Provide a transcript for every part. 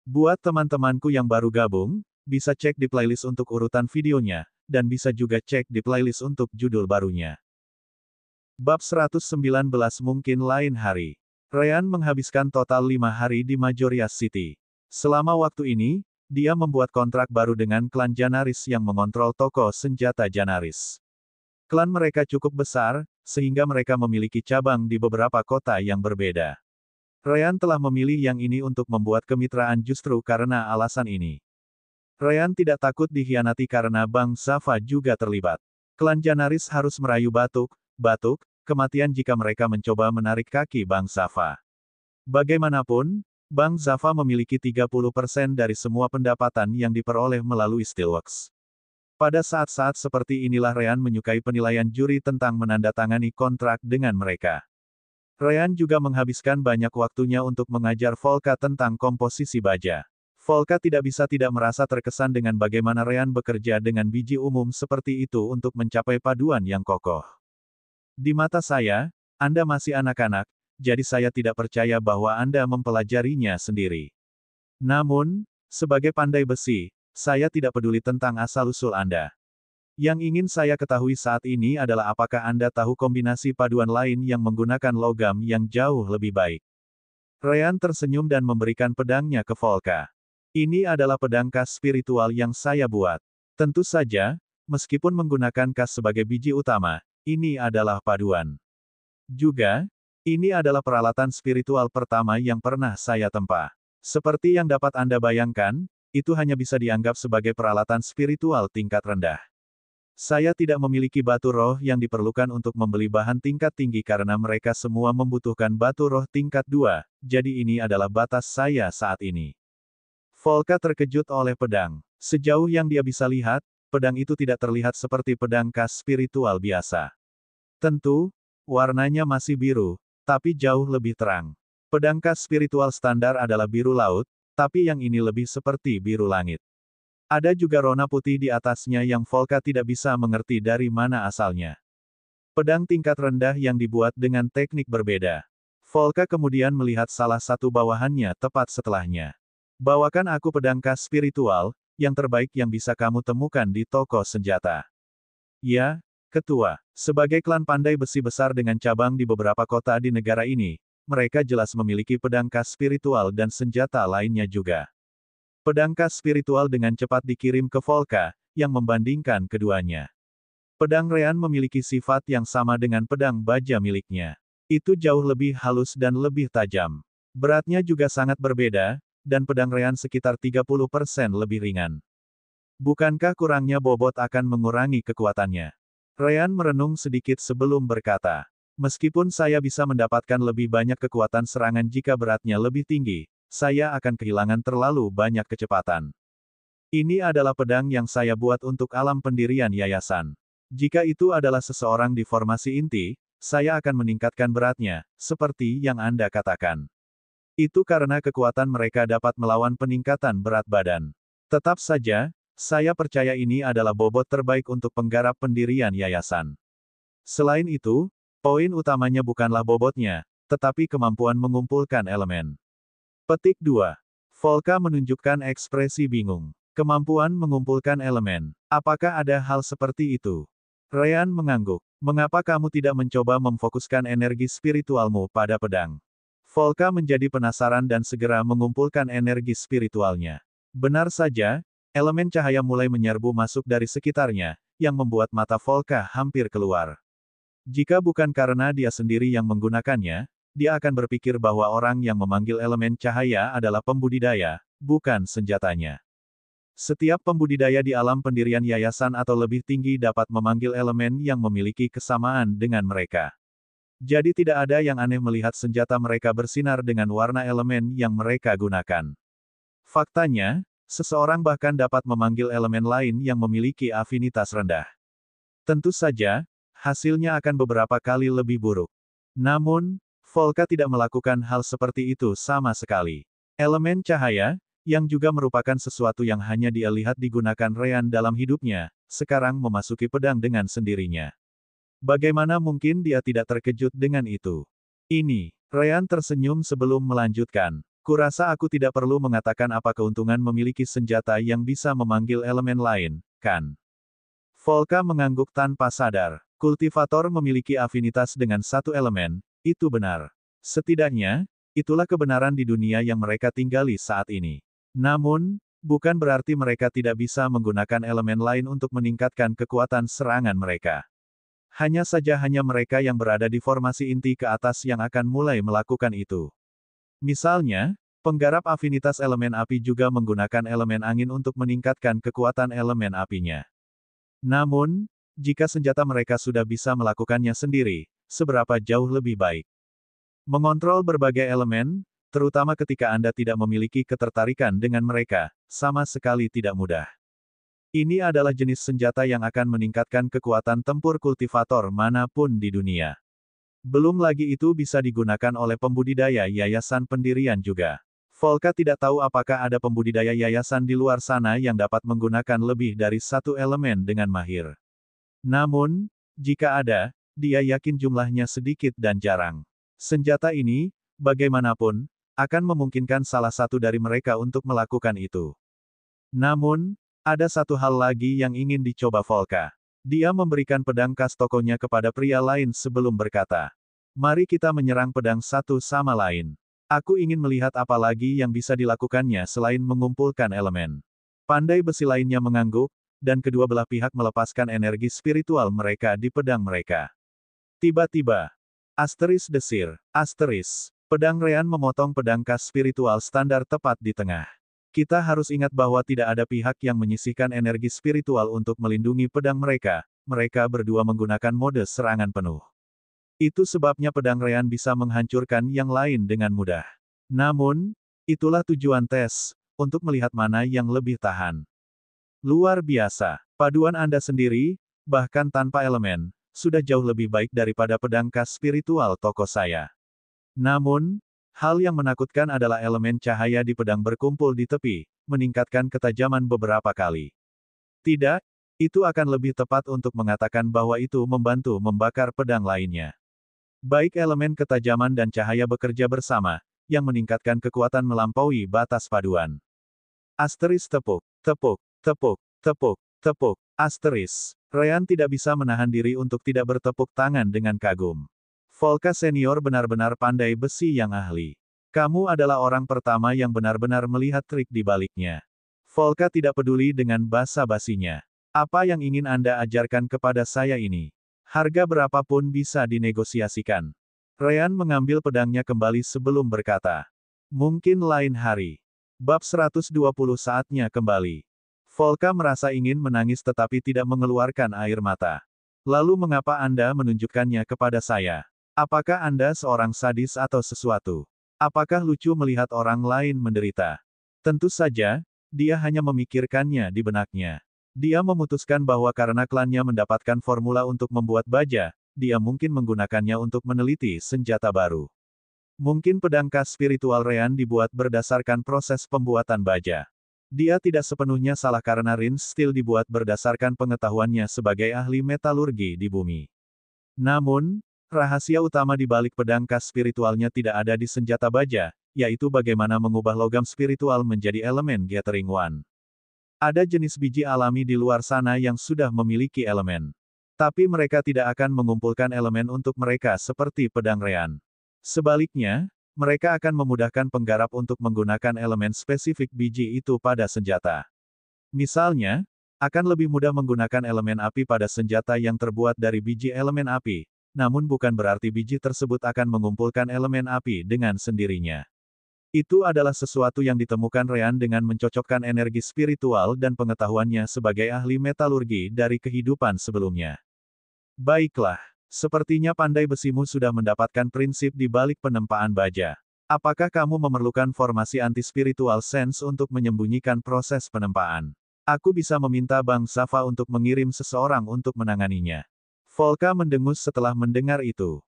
Buat teman-temanku yang baru gabung, bisa cek di playlist untuk urutan videonya, dan bisa juga cek di playlist untuk judul barunya. Bab 119 mungkin lain hari. Ryan menghabiskan total 5 hari di Majorias City. Selama waktu ini, dia membuat kontrak baru dengan klan Janaris yang mengontrol toko senjata Janaris. Klan mereka cukup besar, sehingga mereka memiliki cabang di beberapa kota yang berbeda. Ryan telah memilih yang ini untuk membuat kemitraan justru karena alasan ini. Ryan tidak takut dikhianati karena Bang Zava juga terlibat. Klan Janaris harus merayu batuk, kematian jika mereka mencoba menarik kaki Bang Zava. Bagaimanapun, Bang Zava memiliki 30% dari semua pendapatan yang diperoleh melalui Steelworks. Pada saat-saat seperti inilah Ryan menyukai penilaian juri tentang menandatangani kontrak dengan mereka. Ryan juga menghabiskan banyak waktunya untuk mengajar Volka tentang komposisi baja. Volka tidak bisa tidak merasa terkesan dengan bagaimana Ryan bekerja dengan biji umum seperti itu untuk mencapai paduan yang kokoh. Di mata saya, Anda masih anak-anak, jadi saya tidak percaya bahwa Anda mempelajarinya sendiri. Namun, sebagai pandai besi, saya tidak peduli tentang asal-usul Anda. Yang ingin saya ketahui saat ini adalah apakah Anda tahu kombinasi paduan lain yang menggunakan logam yang jauh lebih baik. Ryan tersenyum dan memberikan pedangnya ke Volka. Ini adalah pedang khas spiritual yang saya buat. Tentu saja, meskipun menggunakan khas sebagai biji utama, ini adalah paduan. Juga, ini adalah peralatan spiritual pertama yang pernah saya tempa. Seperti yang dapat Anda bayangkan, itu hanya bisa dianggap sebagai peralatan spiritual tingkat rendah. Saya tidak memiliki batu roh yang diperlukan untuk membeli bahan tingkat tinggi karena mereka semua membutuhkan batu roh tingkat 2, jadi ini adalah batas saya saat ini. Volka terkejut oleh pedang. Sejauh yang dia bisa lihat, pedang itu tidak terlihat seperti pedang khas spiritual biasa. Tentu, warnanya masih biru, tapi jauh lebih terang. Pedang khas spiritual standar adalah biru laut, tapi yang ini lebih seperti biru langit. Ada juga rona putih di atasnya yang Volka tidak bisa mengerti dari mana asalnya. Pedang tingkat rendah yang dibuat dengan teknik berbeda. Volka kemudian melihat salah satu bawahannya tepat setelahnya. Bawakan aku pedang khas spiritual, yang terbaik yang bisa kamu temukan di toko senjata. Ya, ketua. Sebagai klan pandai besi besar dengan cabang di beberapa kota di negara ini, mereka jelas memiliki pedang khas spiritual dan senjata lainnya juga. Pedang khas spiritual dengan cepat dikirim ke Volka, yang membandingkan keduanya. Pedang Ryan memiliki sifat yang sama dengan pedang baja miliknya. Itu jauh lebih halus dan lebih tajam. Beratnya juga sangat berbeda, dan pedang Ryan sekitar 30% lebih ringan. Bukankah kurangnya bobot akan mengurangi kekuatannya? Ryan merenung sedikit sebelum berkata, meskipun saya bisa mendapatkan lebih banyak kekuatan serangan jika beratnya lebih tinggi, saya akan kehilangan terlalu banyak kecepatan. Ini adalah pedang yang saya buat untuk alam pendirian yayasan. Jika itu adalah seseorang di formasi inti, saya akan meningkatkan beratnya, seperti yang Anda katakan. Itu karena kekuatan mereka dapat melawan peningkatan berat badan. Tetap saja, saya percaya ini adalah bobot terbaik untuk penggarap pendirian yayasan. Selain itu, poin utamanya bukanlah bobotnya, tetapi kemampuan mengumpulkan elemen. Petik 2. Volka menunjukkan ekspresi bingung. Kemampuan mengumpulkan elemen. Apakah ada hal seperti itu? Ryan mengangguk. Mengapa kamu tidak mencoba memfokuskan energi spiritualmu pada pedang? Volka menjadi penasaran dan segera mengumpulkan energi spiritualnya. Benar saja, elemen cahaya mulai menyerbu masuk dari sekitarnya, yang membuat mata Volka hampir keluar. Jika bukan karena dia sendiri yang menggunakannya, dia akan berpikir bahwa orang yang memanggil elemen cahaya adalah pembudidaya, bukan senjatanya. Setiap pembudidaya di alam pendirian yayasan atau lebih tinggi dapat memanggil elemen yang memiliki kesamaan dengan mereka. Jadi tidak ada yang aneh melihat senjata mereka bersinar dengan warna elemen yang mereka gunakan. Faktanya, seseorang bahkan dapat memanggil elemen lain yang memiliki afinitas rendah. Tentu saja, hasilnya akan beberapa kali lebih buruk. Namun, Volka tidak melakukan hal seperti itu sama sekali. Elemen cahaya, yang juga merupakan sesuatu yang hanya dia lihat digunakan Ryan dalam hidupnya, sekarang memasuki pedang dengan sendirinya. Bagaimana mungkin dia tidak terkejut dengan itu? Ini, Ryan tersenyum sebelum melanjutkan. Kurasa aku tidak perlu mengatakan apa keuntungan memiliki senjata yang bisa memanggil elemen lain, kan? Volka mengangguk tanpa sadar. Kultivator memiliki afinitas dengan satu elemen, itu benar. Setidaknya, itulah kebenaran di dunia yang mereka tinggali saat ini. Namun, bukan berarti mereka tidak bisa menggunakan elemen lain untuk meningkatkan kekuatan serangan mereka. Hanya saja hanya mereka yang berada di formasi inti ke atas yang akan mulai melakukan itu. Misalnya, penggarap afinitas elemen api juga menggunakan elemen angin untuk meningkatkan kekuatan elemen apinya. Namun, jika senjata mereka sudah bisa melakukannya sendiri, seberapa jauh lebih baik? Mengontrol berbagai elemen, terutama ketika Anda tidak memiliki ketertarikan dengan mereka, sama sekali tidak mudah. Ini adalah jenis senjata yang akan meningkatkan kekuatan tempur kultivator manapun di dunia. Belum lagi itu bisa digunakan oleh pembudidaya yayasan pendirian juga. Volka tidak tahu apakah ada pembudidaya yayasan di luar sana yang dapat menggunakan lebih dari satu elemen dengan mahir. Namun, jika ada, dia yakin jumlahnya sedikit dan jarang. Senjata ini, bagaimanapun, akan memungkinkan salah satu dari mereka untuk melakukan itu. Namun, ada satu hal lagi yang ingin dicoba Volka. Dia memberikan pedang khas tokonya kepada pria lain sebelum berkata, "Mari kita menyerang pedang satu sama lain. Aku ingin melihat apa lagi yang bisa dilakukannya selain mengumpulkan elemen." Pandai besi lainnya mengangguk, dan kedua belah pihak melepaskan energi spiritual mereka di pedang mereka. Tiba-tiba, asteris desir, asteris. Pedang Rean memotong pedang khas spiritual standar tepat di tengah. Kita harus ingat bahwa tidak ada pihak yang menyisihkan energi spiritual untuk melindungi pedang mereka, mereka berdua menggunakan mode serangan penuh. Itu sebabnya pedang Rean bisa menghancurkan yang lain dengan mudah. Namun, itulah tujuan tes, untuk melihat mana yang lebih tahan. Luar biasa, paduan Anda sendiri, bahkan tanpa elemen, sudah jauh lebih baik daripada pedang khas spiritual toko saya. Namun, hal yang menakutkan adalah elemen cahaya di pedang berkumpul di tepi, meningkatkan ketajaman beberapa kali. Tidak, itu akan lebih tepat untuk mengatakan bahwa itu membantu membakar pedang lainnya. Baik elemen ketajaman dan cahaya bekerja bersama, yang meningkatkan kekuatan melampaui batas paduan. Asteris tepuk, tepuk, tepuk, tepuk, tepuk, asteris. Rean tidak bisa menahan diri untuk tidak bertepuk tangan dengan kagum. Volka senior benar-benar pandai besi yang ahli. Kamu adalah orang pertama yang benar-benar melihat trik di baliknya. Volka tidak peduli dengan basa-basinya. Apa yang ingin Anda ajarkan kepada saya ini? Harga berapapun bisa dinegosiasikan. Rean mengambil pedangnya kembali sebelum berkata. Mungkin lain hari. Bab 120 saatnya kembali. Volka merasa ingin menangis tetapi tidak mengeluarkan air mata. Lalu mengapa Anda menunjukkannya kepada saya? Apakah Anda seorang sadis atau sesuatu? Apakah lucu melihat orang lain menderita? Tentu saja, dia hanya memikirkannya di benaknya. Dia memutuskan bahwa karena klannya mendapatkan formula untuk membuat baja, dia mungkin menggunakannya untuk meneliti senjata baru. Mungkin pedang khas spiritual Rean dibuat berdasarkan proses pembuatan baja. Dia tidak sepenuhnya salah karena Rin Steel dibuat berdasarkan pengetahuannya sebagai ahli metalurgi di bumi. Namun, rahasia utama di balik pedang khas spiritualnya tidak ada di senjata baja, yaitu bagaimana mengubah logam spiritual menjadi elemen Gathering One. Ada jenis biji alami di luar sana yang sudah memiliki elemen. Tapi mereka tidak akan mengumpulkan elemen untuk mereka seperti pedang Rean. Sebaliknya, mereka akan memudahkan penggarap untuk menggunakan elemen spesifik biji itu pada senjata. Misalnya, akan lebih mudah menggunakan elemen api pada senjata yang terbuat dari biji elemen api, namun bukan berarti biji tersebut akan mengumpulkan elemen api dengan sendirinya. Itu adalah sesuatu yang ditemukan Rean dengan mencocokkan energi spiritual dan pengetahuannya sebagai ahli metalurgi dari kehidupan sebelumnya. Baiklah, sepertinya pandai besimu sudah mendapatkan prinsip di balik penempaan baja. Apakah kamu memerlukan formasi anti-spiritual sense untuk menyembunyikan proses penempaan? Aku bisa meminta Bang Zafa untuk mengirim seseorang untuk menanganinya. Volka mendengus setelah mendengar itu.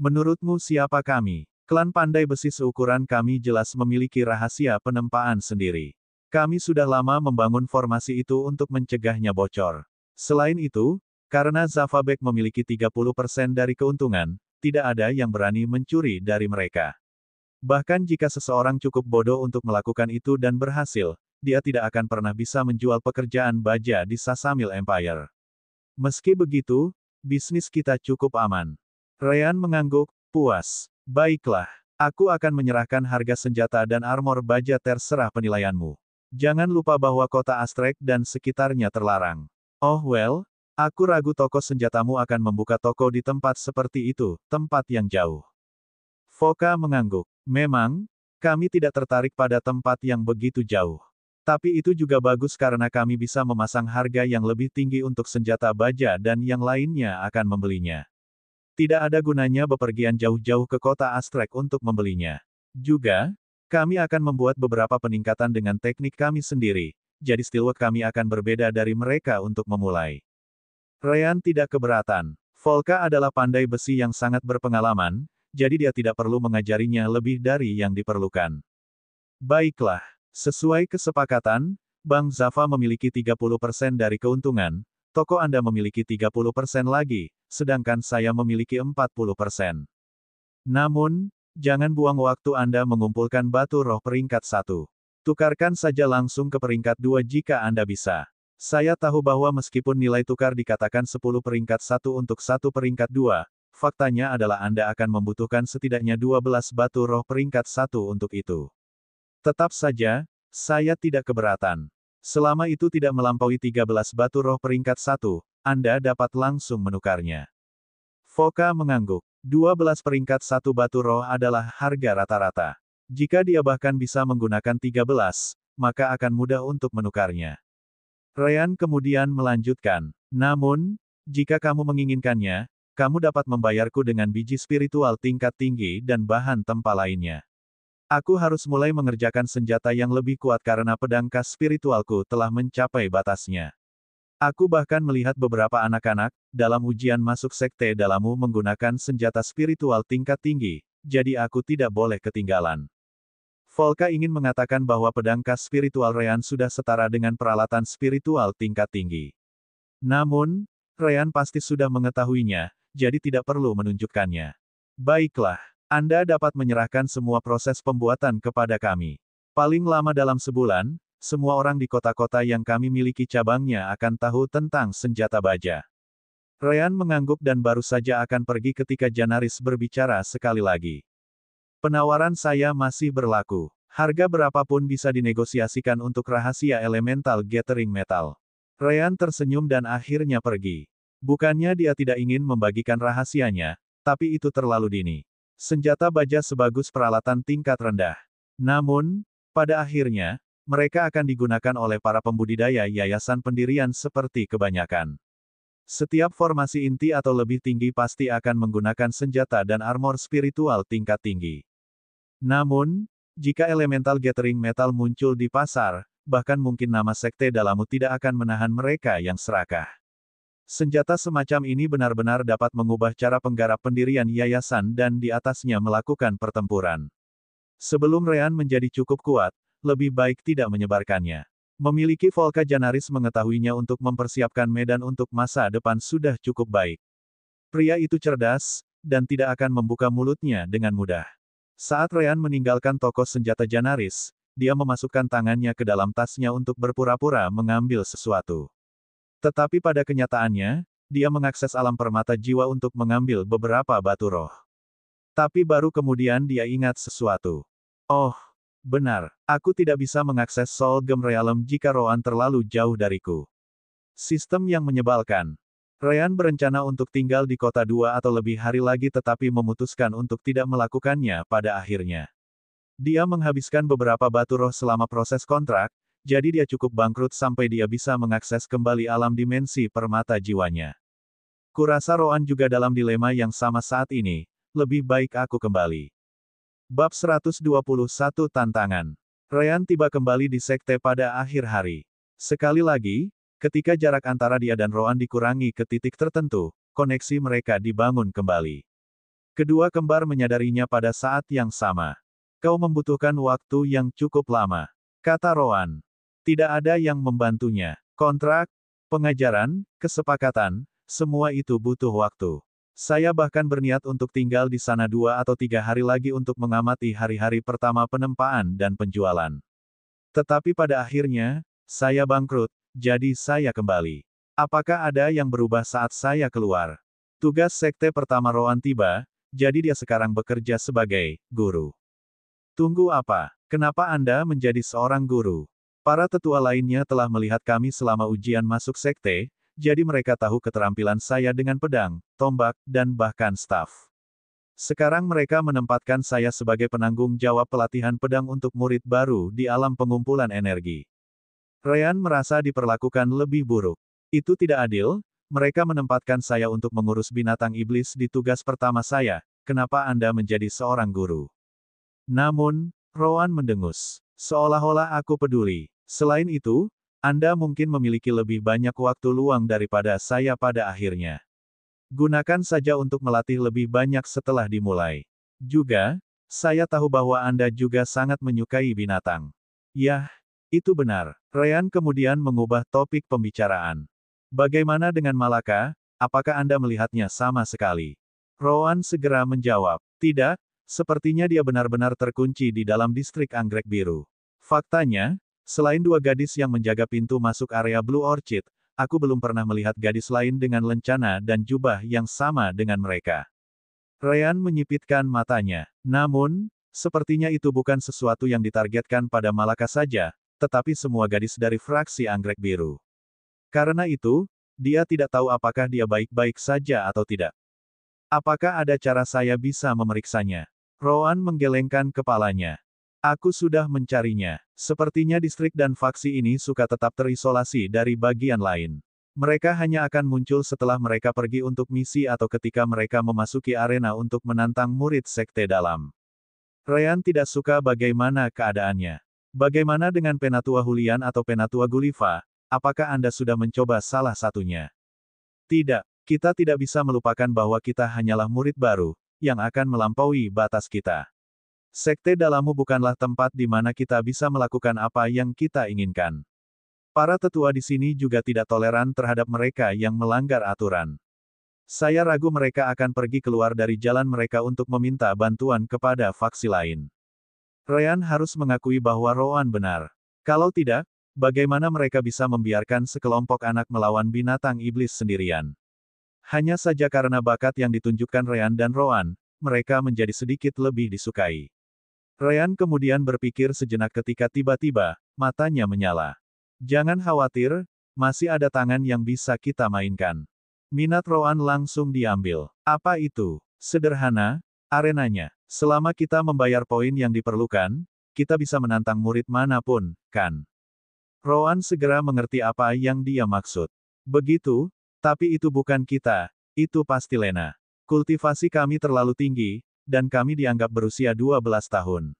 Menurutmu siapa kami? Klan pandai besi seukuran kami jelas memiliki rahasia penempaan sendiri. Kami sudah lama membangun formasi itu untuk mencegahnya bocor. Selain itu, karena Zafabek memiliki 30% dari keuntungan, tidak ada yang berani mencuri dari mereka. Bahkan jika seseorang cukup bodoh untuk melakukan itu dan berhasil, dia tidak akan pernah bisa menjual pekerjaan baja di Sasamil Empire. Meski begitu, bisnis kita cukup aman. Ryan mengangguk, puas. Baiklah, aku akan menyerahkan harga senjata dan armor baja terserah penilaianmu. Jangan lupa bahwa kota Astrek dan sekitarnya terlarang. Oh well, aku ragu toko senjatamu akan membuka toko di tempat seperti itu, tempat yang jauh. Foka mengangguk. Memang, kami tidak tertarik pada tempat yang begitu jauh. Tapi itu juga bagus karena kami bisa memasang harga yang lebih tinggi untuk senjata baja dan yang lainnya akan membelinya. Tidak ada gunanya bepergian jauh-jauh ke kota Astrek untuk membelinya. Juga, kami akan membuat beberapa peningkatan dengan teknik kami sendiri, jadi steelwork kami akan berbeda dari mereka untuk memulai. Ryan tidak keberatan. Volka adalah pandai besi yang sangat berpengalaman, jadi dia tidak perlu mengajarinya lebih dari yang diperlukan. Baiklah. Sesuai kesepakatan, Bank Zava memiliki 30% dari keuntungan, toko Anda memiliki 30% lagi, sedangkan saya memiliki 40%. Namun, jangan buang waktu Anda mengumpulkan batu roh peringkat 1. Tukarkan saja langsung ke peringkat 2 jika Anda bisa. Saya tahu bahwa meskipun nilai tukar dikatakan 10 peringkat 1 untuk 1 peringkat 2, faktanya adalah Anda akan membutuhkan setidaknya 12 batu roh peringkat 1 untuk itu. Tetap saja, saya tidak keberatan. Selama itu tidak melampaui 13 batu roh peringkat 1, Anda dapat langsung menukarnya. Foka mengangguk. 12 peringkat 1 batu roh adalah harga rata-rata. Jika dia bahkan bisa menggunakan 13, maka akan mudah untuk menukarnya. Ryan kemudian melanjutkan. Namun, jika kamu menginginkannya, kamu dapat membayarku dengan biji spiritual tingkat tinggi dan bahan tempa lainnya. Aku harus mulai mengerjakan senjata yang lebih kuat karena pedang khas spiritualku telah mencapai batasnya. Aku bahkan melihat beberapa anak-anak, dalam ujian masuk sekte dalammu menggunakan senjata spiritual tingkat tinggi, jadi aku tidak boleh ketinggalan. Volka ingin mengatakan bahwa pedang khas spiritual Ryan sudah setara dengan peralatan spiritual tingkat tinggi. Namun, Ryan pasti sudah mengetahuinya, jadi tidak perlu menunjukkannya. Baiklah. Anda dapat menyerahkan semua proses pembuatan kepada kami. Paling lama dalam sebulan, semua orang di kota-kota yang kami miliki cabangnya akan tahu tentang senjata baja. Ryan mengangguk dan baru saja akan pergi ketika Janaris berbicara sekali lagi. Penawaran saya masih berlaku. Harga berapapun bisa dinegosiasikan untuk rahasia elemental gathering metal. Ryan tersenyum dan akhirnya pergi. Bukannya dia tidak ingin membagikan rahasianya, tapi itu terlalu dini. Senjata baja sebagus peralatan tingkat rendah. Namun, pada akhirnya, mereka akan digunakan oleh para pembudidaya yayasan pendirian seperti kebanyakan. Setiap formasi inti atau lebih tinggi pasti akan menggunakan senjata dan armor spiritual tingkat tinggi. Namun, jika elemental gathering metal muncul di pasar, bahkan mungkin nama sekte dalammu tidak akan menahan mereka yang serakah. Senjata semacam ini benar-benar dapat mengubah cara penggarap pendirian yayasan dan di atasnya melakukan pertempuran. Sebelum Ryan menjadi cukup kuat, lebih baik tidak menyebarkannya. Memiliki Volka Janaris mengetahuinya untuk mempersiapkan medan untuk masa depan sudah cukup baik. Pria itu cerdas, dan tidak akan membuka mulutnya dengan mudah. Saat Ryan meninggalkan toko senjata Janaris, dia memasukkan tangannya ke dalam tasnya untuk berpura-pura mengambil sesuatu. Tetapi pada kenyataannya, dia mengakses alam permata jiwa untuk mengambil beberapa batu roh. Tapi baru kemudian dia ingat sesuatu. Oh, benar, aku tidak bisa mengakses Soul Gem Realm jika Rohan terlalu jauh dariku. Sistem yang menyebalkan. Ryan berencana untuk tinggal di kota 2 atau lebih hari lagi tetapi memutuskan untuk tidak melakukannya pada akhirnya. Dia menghabiskan beberapa batu roh selama proses kontrak, jadi dia cukup bangkrut sampai dia bisa mengakses kembali alam dimensi permata jiwanya. Kurasa Rohan juga dalam dilema yang sama saat ini, lebih baik aku kembali. Bab 121 Tantangan. Ryan tiba kembali di sekte pada akhir hari. Sekali lagi, ketika jarak antara dia dan Rohan dikurangi ke titik tertentu, koneksi mereka dibangun kembali. Kedua kembar menyadarinya pada saat yang sama. Kau membutuhkan waktu yang cukup lama, kata Rohan. Tidak ada yang membantunya. Kontrak, pengajaran, kesepakatan, semua itu butuh waktu. Saya bahkan berniat untuk tinggal di sana 2 atau 3 hari lagi untuk mengamati hari-hari pertama penempaan dan penjualan. Tetapi pada akhirnya, saya bangkrut, jadi saya kembali. Apakah ada yang berubah saat saya keluar? Tugas sekte pertama Rowan tiba, jadi dia sekarang bekerja sebagai guru. Tunggu apa? Kenapa Anda menjadi seorang guru? Para tetua lainnya telah melihat kami selama ujian masuk sekte, jadi mereka tahu keterampilan saya dengan pedang, tombak, dan bahkan staf. Sekarang mereka menempatkan saya sebagai penanggung jawab pelatihan pedang untuk murid baru di alam pengumpulan energi. Ryan merasa diperlakukan lebih buruk. Itu tidak adil, mereka menempatkan saya untuk mengurus binatang iblis di tugas pertama saya, kenapa Anda menjadi seorang guru? Namun, Rowan mendengus. Seolah-olah aku peduli. Selain itu, Anda mungkin memiliki lebih banyak waktu luang daripada saya pada akhirnya. Gunakan saja untuk melatih lebih banyak setelah dimulai. Juga, saya tahu bahwa Anda juga sangat menyukai binatang. Yah, itu benar. Ryan kemudian mengubah topik pembicaraan. Bagaimana dengan Malaka, apakah Anda melihatnya sama sekali? Rowan segera menjawab, tidak, sepertinya dia benar-benar terkunci di dalam distrik anggrek biru. Faktanya, selain 2 gadis yang menjaga pintu masuk area Blue Orchid, aku belum pernah melihat gadis lain dengan lencana dan jubah yang sama dengan mereka. Ryan menyipitkan matanya. Namun, sepertinya itu bukan sesuatu yang ditargetkan pada Malaka saja, tetapi semua gadis dari fraksi anggrek biru. Karena itu, dia tidak tahu apakah dia baik-baik saja atau tidak. Apakah ada cara saya bisa memeriksanya? Rowan menggelengkan kepalanya. Aku sudah mencarinya. Sepertinya distrik dan faksi ini suka tetap terisolasi dari bagian lain. Mereka hanya akan muncul setelah mereka pergi untuk misi atau ketika mereka memasuki arena untuk menantang murid sekte dalam. Ryan tidak suka bagaimana keadaannya. Bagaimana dengan Penatua Julian atau Penatua Gulliva? Apakah Anda sudah mencoba salah satunya? Tidak, kita tidak bisa melupakan bahwa kita hanyalah murid baru, yang akan melampaui batas kita. Sekte dalammu bukanlah tempat di mana kita bisa melakukan apa yang kita inginkan. Para tetua di sini juga tidak toleran terhadap mereka yang melanggar aturan. Saya ragu mereka akan pergi keluar dari jalan mereka untuk meminta bantuan kepada faksi lain. Ryan harus mengakui bahwa Rowan benar. Kalau tidak, bagaimana mereka bisa membiarkan sekelompok anak melawan binatang iblis sendirian? Hanya saja karena bakat yang ditunjukkan Ryan dan Rowan, mereka menjadi sedikit lebih disukai. Ryan kemudian berpikir sejenak ketika tiba-tiba, matanya menyala. Jangan khawatir, masih ada tangan yang bisa kita mainkan. Minat Rowan langsung diambil. Apa itu? Sederhana, arenanya. Selama kita membayar poin yang diperlukan, kita bisa menantang murid manapun, kan? Rowan segera mengerti apa yang dia maksud. Begitu, tapi itu bukan kita, itu pasti Lena. Kultivasi kami terlalu tinggi, dan kami dianggap berusia 12 tahun.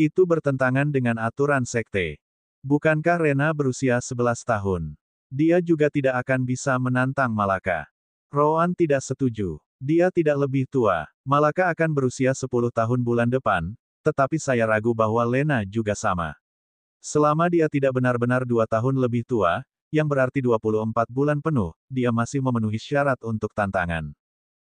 Itu bertentangan dengan aturan sekte. Bukankah Rena berusia 11 tahun? Dia juga tidak akan bisa menantang Malaka. Rowan tidak setuju. Dia tidak lebih tua. Malaka akan berusia 10 tahun bulan depan, tetapi saya ragu bahwa Lena juga sama. Selama dia tidak benar-benar 2 tahun lebih tua, yang berarti 24 bulan penuh, dia masih memenuhi syarat untuk tantangan.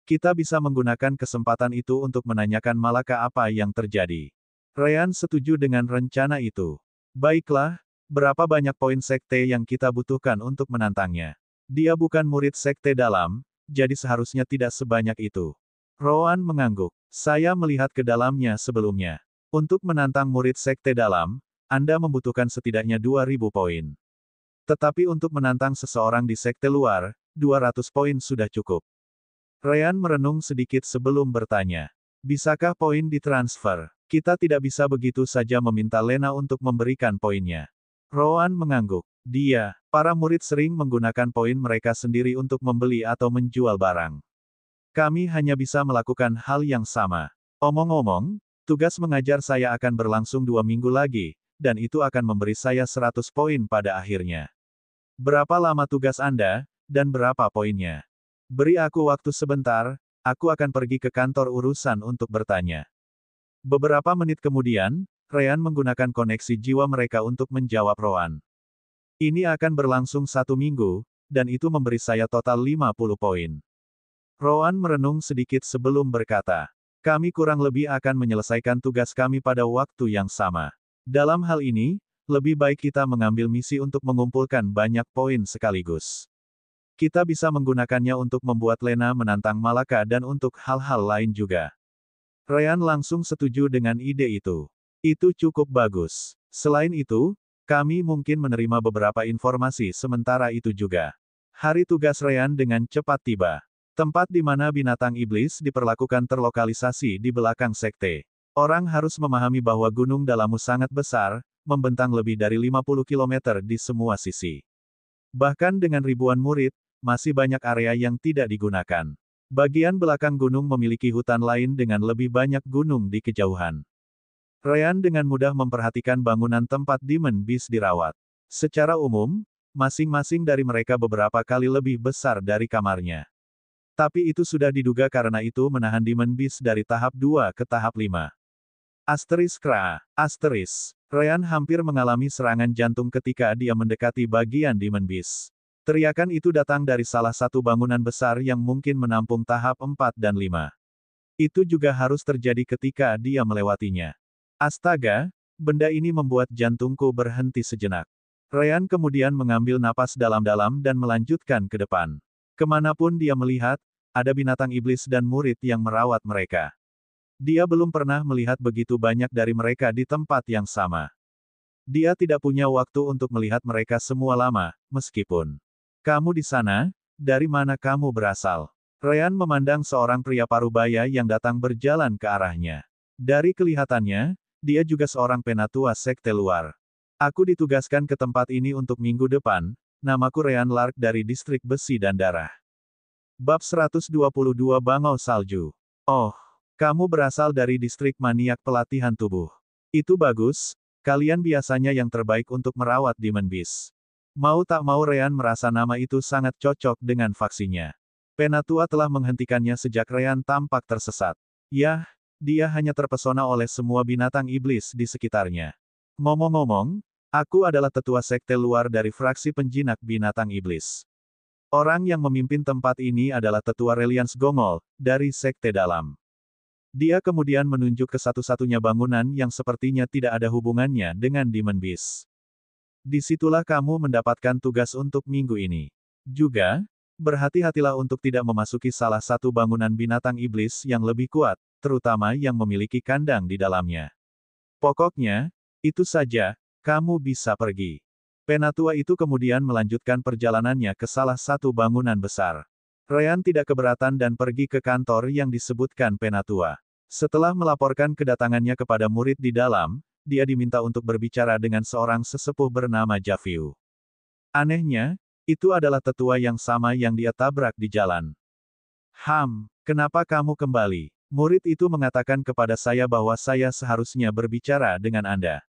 Kita bisa menggunakan kesempatan itu untuk menanyakan Malaka apa yang terjadi. Ryan setuju dengan rencana itu. Baiklah, berapa banyak poin sekte yang kita butuhkan untuk menantangnya? Dia bukan murid sekte dalam, jadi seharusnya tidak sebanyak itu. Rowan mengangguk. Saya melihat ke dalamnya sebelumnya. Untuk menantang murid sekte dalam, Anda membutuhkan setidaknya 2000 poin. Tetapi untuk menantang seseorang di sekte luar, 200 poin sudah cukup. Ryan merenung sedikit sebelum bertanya. Bisakah poin ditransfer? Kita tidak bisa begitu saja meminta Lena untuk memberikan poinnya. Rowan mengangguk. Para murid sering menggunakan poin mereka sendiri untuk membeli atau menjual barang. Kami hanya bisa melakukan hal yang sama. Omong-omong, tugas mengajar saya akan berlangsung 2 minggu lagi, dan itu akan memberi saya 100 poin pada akhirnya. Berapa lama tugas Anda, dan berapa poinnya? Beri aku waktu sebentar, aku akan pergi ke kantor urusan untuk bertanya. Beberapa menit kemudian, Ryan menggunakan koneksi jiwa mereka untuk menjawab Rowan. Ini akan berlangsung 1 minggu, dan itu memberi saya total 50 poin. Rowan merenung sedikit sebelum berkata. Kami kurang lebih akan menyelesaikan tugas kami pada waktu yang sama. Dalam hal ini, lebih baik kita mengambil misi untuk mengumpulkan banyak poin sekaligus. Kita bisa menggunakannya untuk membuat Lena menantang Malaka dan untuk hal-hal lain juga. Ryan langsung setuju dengan ide itu. Itu cukup bagus. Selain itu, kami mungkin menerima beberapa informasi sementara itu juga. Hari tugas Ryan dengan cepat tiba. Tempat di mana binatang iblis diperlakukan terlokalisasi di belakang sekte. Orang harus memahami bahwa Gunung Dalamu sangat besar, membentang lebih dari 50 km di semua sisi. Bahkan dengan ribuan murid, masih banyak area yang tidak digunakan. Bagian belakang gunung memiliki hutan lain dengan lebih banyak gunung di kejauhan. Ryan dengan mudah memperhatikan bangunan tempat Demon Beast dirawat. Secara umum, masing-masing dari mereka beberapa kali lebih besar dari kamarnya. Tapi itu sudah diduga karena itu menahan Demon Beast dari tahap 2 ke tahap 5. Ryan hampir mengalami serangan jantung ketika dia mendekati bagian Demon Beast. Teriakan itu datang dari salah satu bangunan besar yang mungkin menampung tahap 4 dan 5. Itu juga harus terjadi ketika dia melewatinya. Astaga, benda ini membuat jantungku berhenti sejenak. Ryan kemudian mengambil napas dalam-dalam dan melanjutkan ke depan. Kemanapun dia melihat, ada binatang iblis dan murid yang merawat mereka. Dia belum pernah melihat begitu banyak dari mereka di tempat yang sama. Dia tidak punya waktu untuk melihat mereka semua lama, meskipun. Kamu di sana? Dari mana kamu berasal? Ryan memandang seorang pria parubaya yang datang berjalan ke arahnya. Dari kelihatannya, dia juga seorang penatua sekte luar. Aku ditugaskan ke tempat ini untuk minggu depan. Namaku Ryan Lark dari distrik besi dan darah. Bab 122 Bangau Salju. Oh, kamu berasal dari distrik maniak pelatihan tubuh. Itu bagus, kalian biasanya yang terbaik untuk merawat Demon Beast. Mau tak mau Ryan merasa nama itu sangat cocok dengan faksinya. Penatua telah menghentikannya sejak Ryan tampak tersesat. Yah, dia hanya terpesona oleh semua binatang iblis di sekitarnya. Ngomong-ngomong, aku adalah tetua sekte luar dari fraksi penjinak binatang iblis. Orang yang memimpin tempat ini adalah tetua Reliance Gongol, dari sekte dalam. Dia kemudian menunjuk ke satu-satunya bangunan yang sepertinya tidak ada hubungannya dengan Demon Beast. Disitulah kamu mendapatkan tugas untuk minggu ini. Juga, berhati-hatilah untuk tidak memasuki salah satu bangunan binatang iblis yang lebih kuat, terutama yang memiliki kandang di dalamnya. Pokoknya, itu saja, kamu bisa pergi. Penatua itu kemudian melanjutkan perjalanannya ke salah satu bangunan besar. Ryan tidak keberatan dan pergi ke kantor yang disebutkan Penatua. Setelah melaporkan kedatangannya kepada murid di dalam, dia diminta untuk berbicara dengan seorang sesepuh bernama Javiu. Anehnya, itu adalah tetua yang sama yang dia tabrak di jalan. Kenapa kamu kembali? Murid itu mengatakan kepada saya bahwa saya seharusnya berbicara dengan Anda.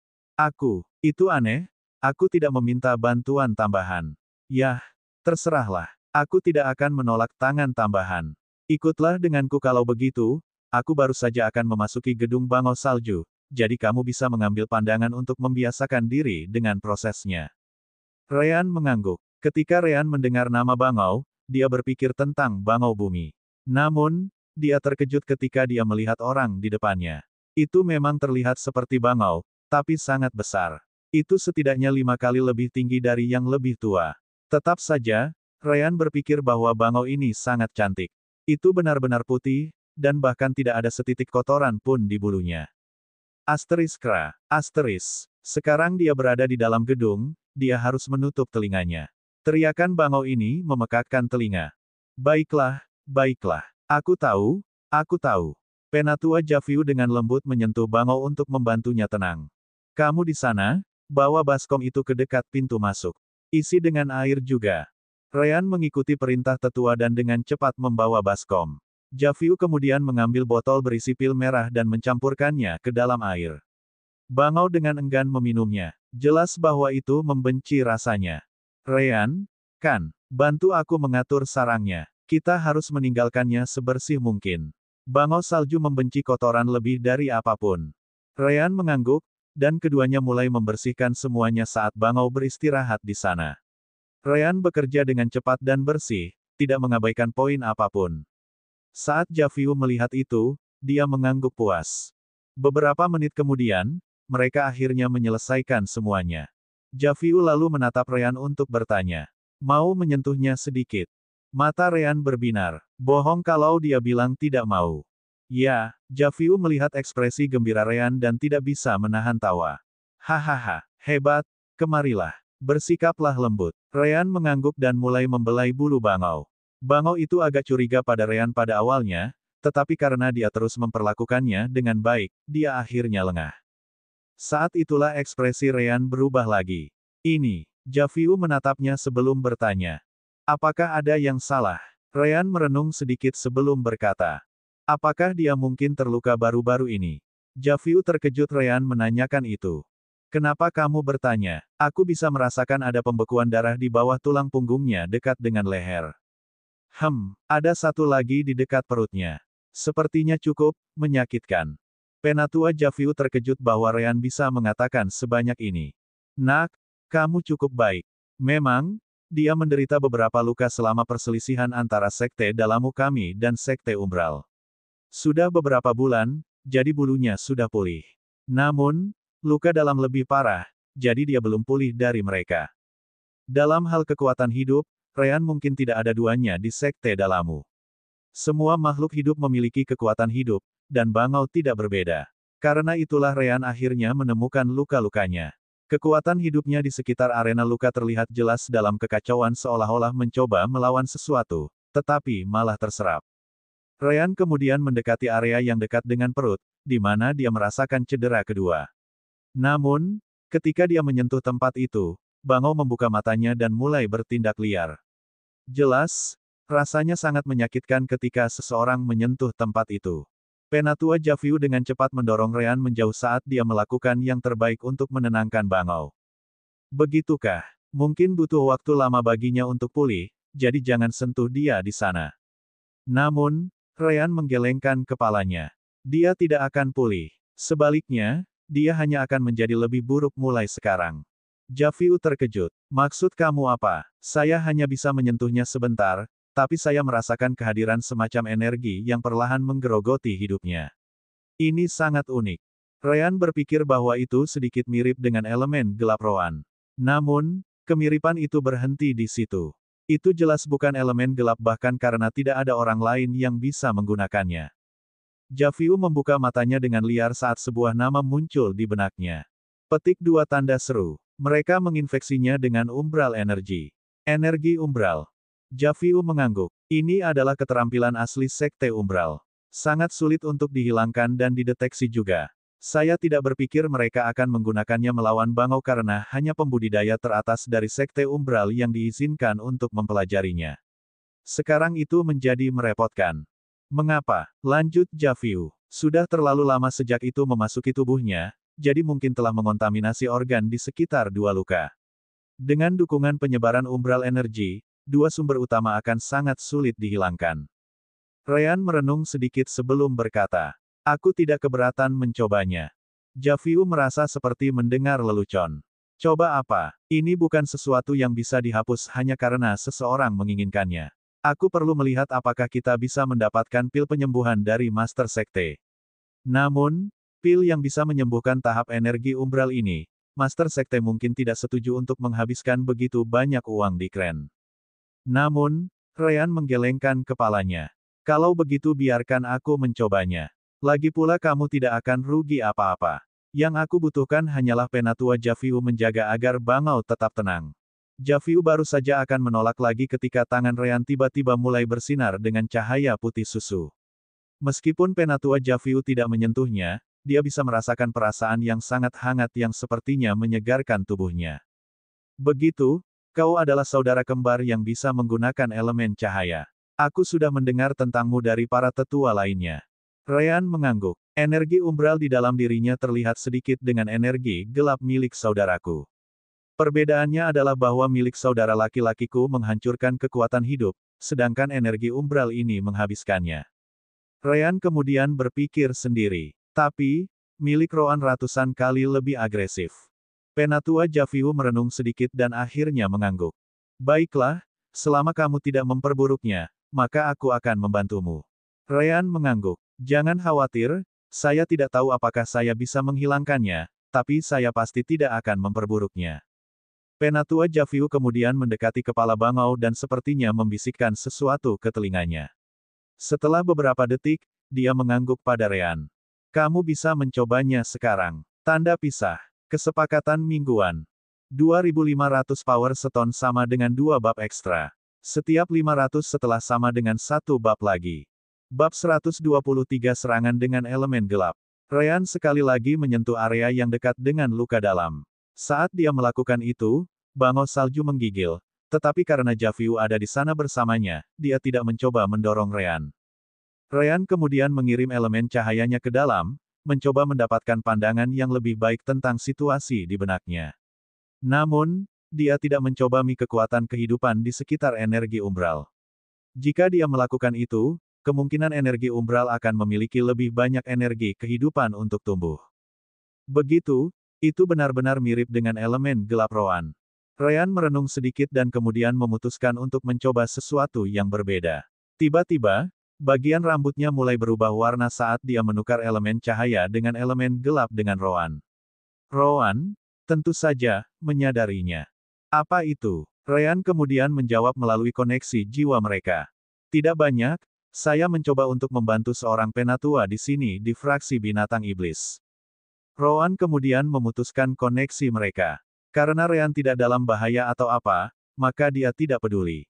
Itu aneh. Aku tidak meminta bantuan tambahan. Yah, terserahlah. Aku tidak akan menolak tangan tambahan. Ikutlah denganku kalau begitu, aku baru saja akan memasuki gedung Bangau Salju, jadi kamu bisa mengambil pandangan untuk membiasakan diri dengan prosesnya. Ryan mengangguk. Ketika Ryan mendengar nama Bangau, dia berpikir tentang Bangau Bumi. Namun, dia terkejut ketika dia melihat orang di depannya. Itu memang terlihat seperti Bangau, tapi sangat besar. Itu setidaknya 5 kali lebih tinggi dari yang lebih tua. Tetap saja, Ryan berpikir bahwa Bangau ini sangat cantik. Itu benar-benar putih, dan bahkan tidak ada setitik kotoran pun di bulunya. Sekarang dia berada di dalam gedung, dia harus menutup telinganya. Teriakan Bangau ini memekakkan telinga. Baiklah. Aku tahu. Penatua Javiu dengan lembut menyentuh Bangau untuk membantunya tenang. Kamu di sana? Bawa baskom itu ke dekat pintu masuk. Isi dengan air juga. Ryan mengikuti perintah tetua dan dengan cepat membawa baskom. Javiu kemudian mengambil botol berisi pil merah dan mencampurkannya ke dalam air. Bangau dengan enggan meminumnya. Jelas bahwa itu membenci rasanya. Ryan, bantu aku mengatur sarangnya. Kita harus meninggalkannya sebersih mungkin. Bangau Salju membenci kotoran lebih dari apapun. Ryan mengangguk, dan keduanya mulai membersihkan semuanya saat Bangau beristirahat di sana. Ryan bekerja dengan cepat dan bersih, tidak mengabaikan poin apapun. Saat Javiu melihat itu, dia mengangguk puas. Beberapa menit kemudian, mereka akhirnya menyelesaikan semuanya. Javiu lalu menatap Ryan untuk bertanya. Mau menyentuhnya sedikit. Mata Ryan berbinar. Bohong kalau dia bilang tidak mau. Ya, Javiu melihat ekspresi gembira Ryan dan tidak bisa menahan tawa. Hahaha, hebat, kemarilah. Bersikaplah lembut. Ryan mengangguk dan mulai membelai bulu bangau. Bangau itu agak curiga pada Ryan pada awalnya, tetapi karena dia terus memperlakukannya dengan baik, dia akhirnya lengah. Saat itulah ekspresi Ryan berubah lagi. Ini, Javiu menatapnya sebelum bertanya. Apakah ada yang salah? Ryan merenung sedikit sebelum berkata. Apakah dia mungkin terluka baru-baru ini? Javiu terkejut Ryan menanyakan itu. Kenapa kamu bertanya? Aku bisa merasakan ada pembekuan darah di bawah tulang punggungnya dekat dengan leher. Ada satu lagi di dekat perutnya. Sepertinya cukup menyakitkan. Penatua Javiu terkejut bahwa Ryan bisa mengatakan sebanyak ini. Nak, kamu cukup baik. Memang, dia menderita beberapa luka selama perselisihan antara sekte Dalamu kami dan sekte Umbral. Sudah beberapa bulan, jadi bulunya sudah pulih. Namun, luka dalam lebih parah, jadi dia belum pulih dari mereka. Dalam hal kekuatan hidup, Ryan mungkin tidak ada duanya di sekte Dalamu. Semua makhluk hidup memiliki kekuatan hidup, dan Bangau tidak berbeda. Karena itulah Ryan akhirnya menemukan luka-lukanya. Kekuatan hidupnya di sekitar arena luka terlihat jelas dalam kekacauan seolah-olah mencoba melawan sesuatu, tetapi malah terserap. Ryan kemudian mendekati area yang dekat dengan perut, di mana dia merasakan cedera kedua. Namun, ketika dia menyentuh tempat itu, Bangau membuka matanya dan mulai bertindak liar. Jelas, rasanya sangat menyakitkan ketika seseorang menyentuh tempat itu. Penatua Javiu dengan cepat mendorong Ryan menjauh saat dia melakukan yang terbaik untuk menenangkan Bangau. Begitukah? Mungkin butuh waktu lama baginya untuk pulih, jadi jangan sentuh dia di sana. Namun, Ryan menggelengkan kepalanya. Dia tidak akan pulih. Sebaliknya, dia hanya akan menjadi lebih buruk mulai sekarang. Javiu terkejut. Maksud kamu apa? Saya hanya bisa menyentuhnya sebentar, tapi saya merasakan kehadiran semacam energi yang perlahan menggerogoti hidupnya. Ini sangat unik. Ryan berpikir bahwa itu sedikit mirip dengan elemen gelap rohan. Namun, kemiripan itu berhenti di situ. Itu jelas bukan elemen gelap bahkan karena tidak ada orang lain yang bisa menggunakannya. Javiu membuka matanya dengan liar saat sebuah nama muncul di benaknya. Petik 2 tanda seru. Mereka menginfeksinya dengan umbral energi. Energi umbral. Javiu mengangguk. Ini adalah keterampilan asli sekte umbral. Sangat sulit untuk dihilangkan dan dideteksi juga. Saya tidak berpikir mereka akan menggunakannya melawan Bangau karena hanya pembudidaya teratas dari sekte umbral yang diizinkan untuk mempelajarinya. Sekarang itu menjadi merepotkan. Mengapa? Lanjut Javiu. Sudah terlalu lama sejak itu memasuki tubuhnya, jadi mungkin telah mengontaminasi organ di sekitar dua luka. Dengan dukungan penyebaran umbral energi, dua sumber utama akan sangat sulit dihilangkan. Ryan merenung sedikit sebelum berkata, aku tidak keberatan mencobanya. Javiu merasa seperti mendengar lelucon. Coba apa? Ini bukan sesuatu yang bisa dihapus hanya karena seseorang menginginkannya. Aku perlu melihat apakah kita bisa mendapatkan pil penyembuhan dari Master Sekte. Namun, pil yang bisa menyembuhkan tahap energi umbral ini, Master Sekte mungkin tidak setuju untuk menghabiskan begitu banyak uang di Kren. Namun, Ryan menggelengkan kepalanya. Kalau begitu biarkan aku mencobanya. Lagi pula kamu tidak akan rugi apa-apa. Yang aku butuhkan hanyalah Penatua Javiu menjaga agar Bangau tetap tenang. Javiu baru saja akan menolak lagi ketika tangan Ryan tiba-tiba mulai bersinar dengan cahaya putih susu. Meskipun Penatua Javiu tidak menyentuhnya, dia bisa merasakan perasaan yang sangat hangat yang sepertinya menyegarkan tubuhnya. Begitu, kau adalah saudara kembar yang bisa menggunakan elemen cahaya. Aku sudah mendengar tentangmu dari para tetua lainnya. Ryan mengangguk. Energi umbral di dalam dirinya terlihat sedikit dengan energi gelap milik saudaraku. Perbedaannya adalah bahwa milik saudara laki-lakiku menghancurkan kekuatan hidup, sedangkan energi umbral ini menghabiskannya. Ryan kemudian berpikir sendiri. Tapi, milik Roan ratusan kali lebih agresif. Penatua Javiu merenung sedikit dan akhirnya mengangguk. Baiklah, selama kamu tidak memperburuknya, maka aku akan membantumu. Ryan mengangguk. Jangan khawatir, saya tidak tahu apakah saya bisa menghilangkannya, tapi saya pasti tidak akan memperburuknya. Penatua Javiu kemudian mendekati kepala bangau dan sepertinya membisikkan sesuatu ke telinganya. Setelah beberapa detik, dia mengangguk pada Ryan. Kamu bisa mencobanya sekarang. Tanda pisah. Kesepakatan mingguan. 2.500 power stone sama dengan 2 bab ekstra. Setiap 500 setelah sama dengan 1 bab lagi. Bab 123 serangan dengan elemen gelap. Ryan sekali lagi menyentuh area yang dekat dengan luka dalam. Saat dia melakukan itu, bangau salju menggigil, tetapi karena Javiu ada di sana bersamanya, dia tidak mencoba mendorong Ryan. Ryan kemudian mengirim elemen cahayanya ke dalam, mencoba mendapatkan pandangan yang lebih baik tentang situasi di benaknya. Namun, dia tidak mencoba kekuatan kehidupan di sekitar energi umbral. Jika dia melakukan itu, kemungkinan energi umbral akan memiliki lebih banyak energi kehidupan untuk tumbuh. Begitu, itu benar-benar mirip dengan elemen gelap Roan. Ryan merenung sedikit dan kemudian memutuskan untuk mencoba sesuatu yang berbeda. Tiba-tiba, bagian rambutnya mulai berubah warna saat dia menukar elemen cahaya dengan elemen gelap dengan Roan. Roan, tentu saja, menyadarinya. Apa itu? Ryan kemudian menjawab melalui koneksi jiwa mereka. Tidak banyak, saya mencoba untuk membantu seorang penatua di sini di fraksi binatang iblis. Roan kemudian memutuskan koneksi mereka. Karena Ryan tidak dalam bahaya atau apa, maka dia tidak peduli.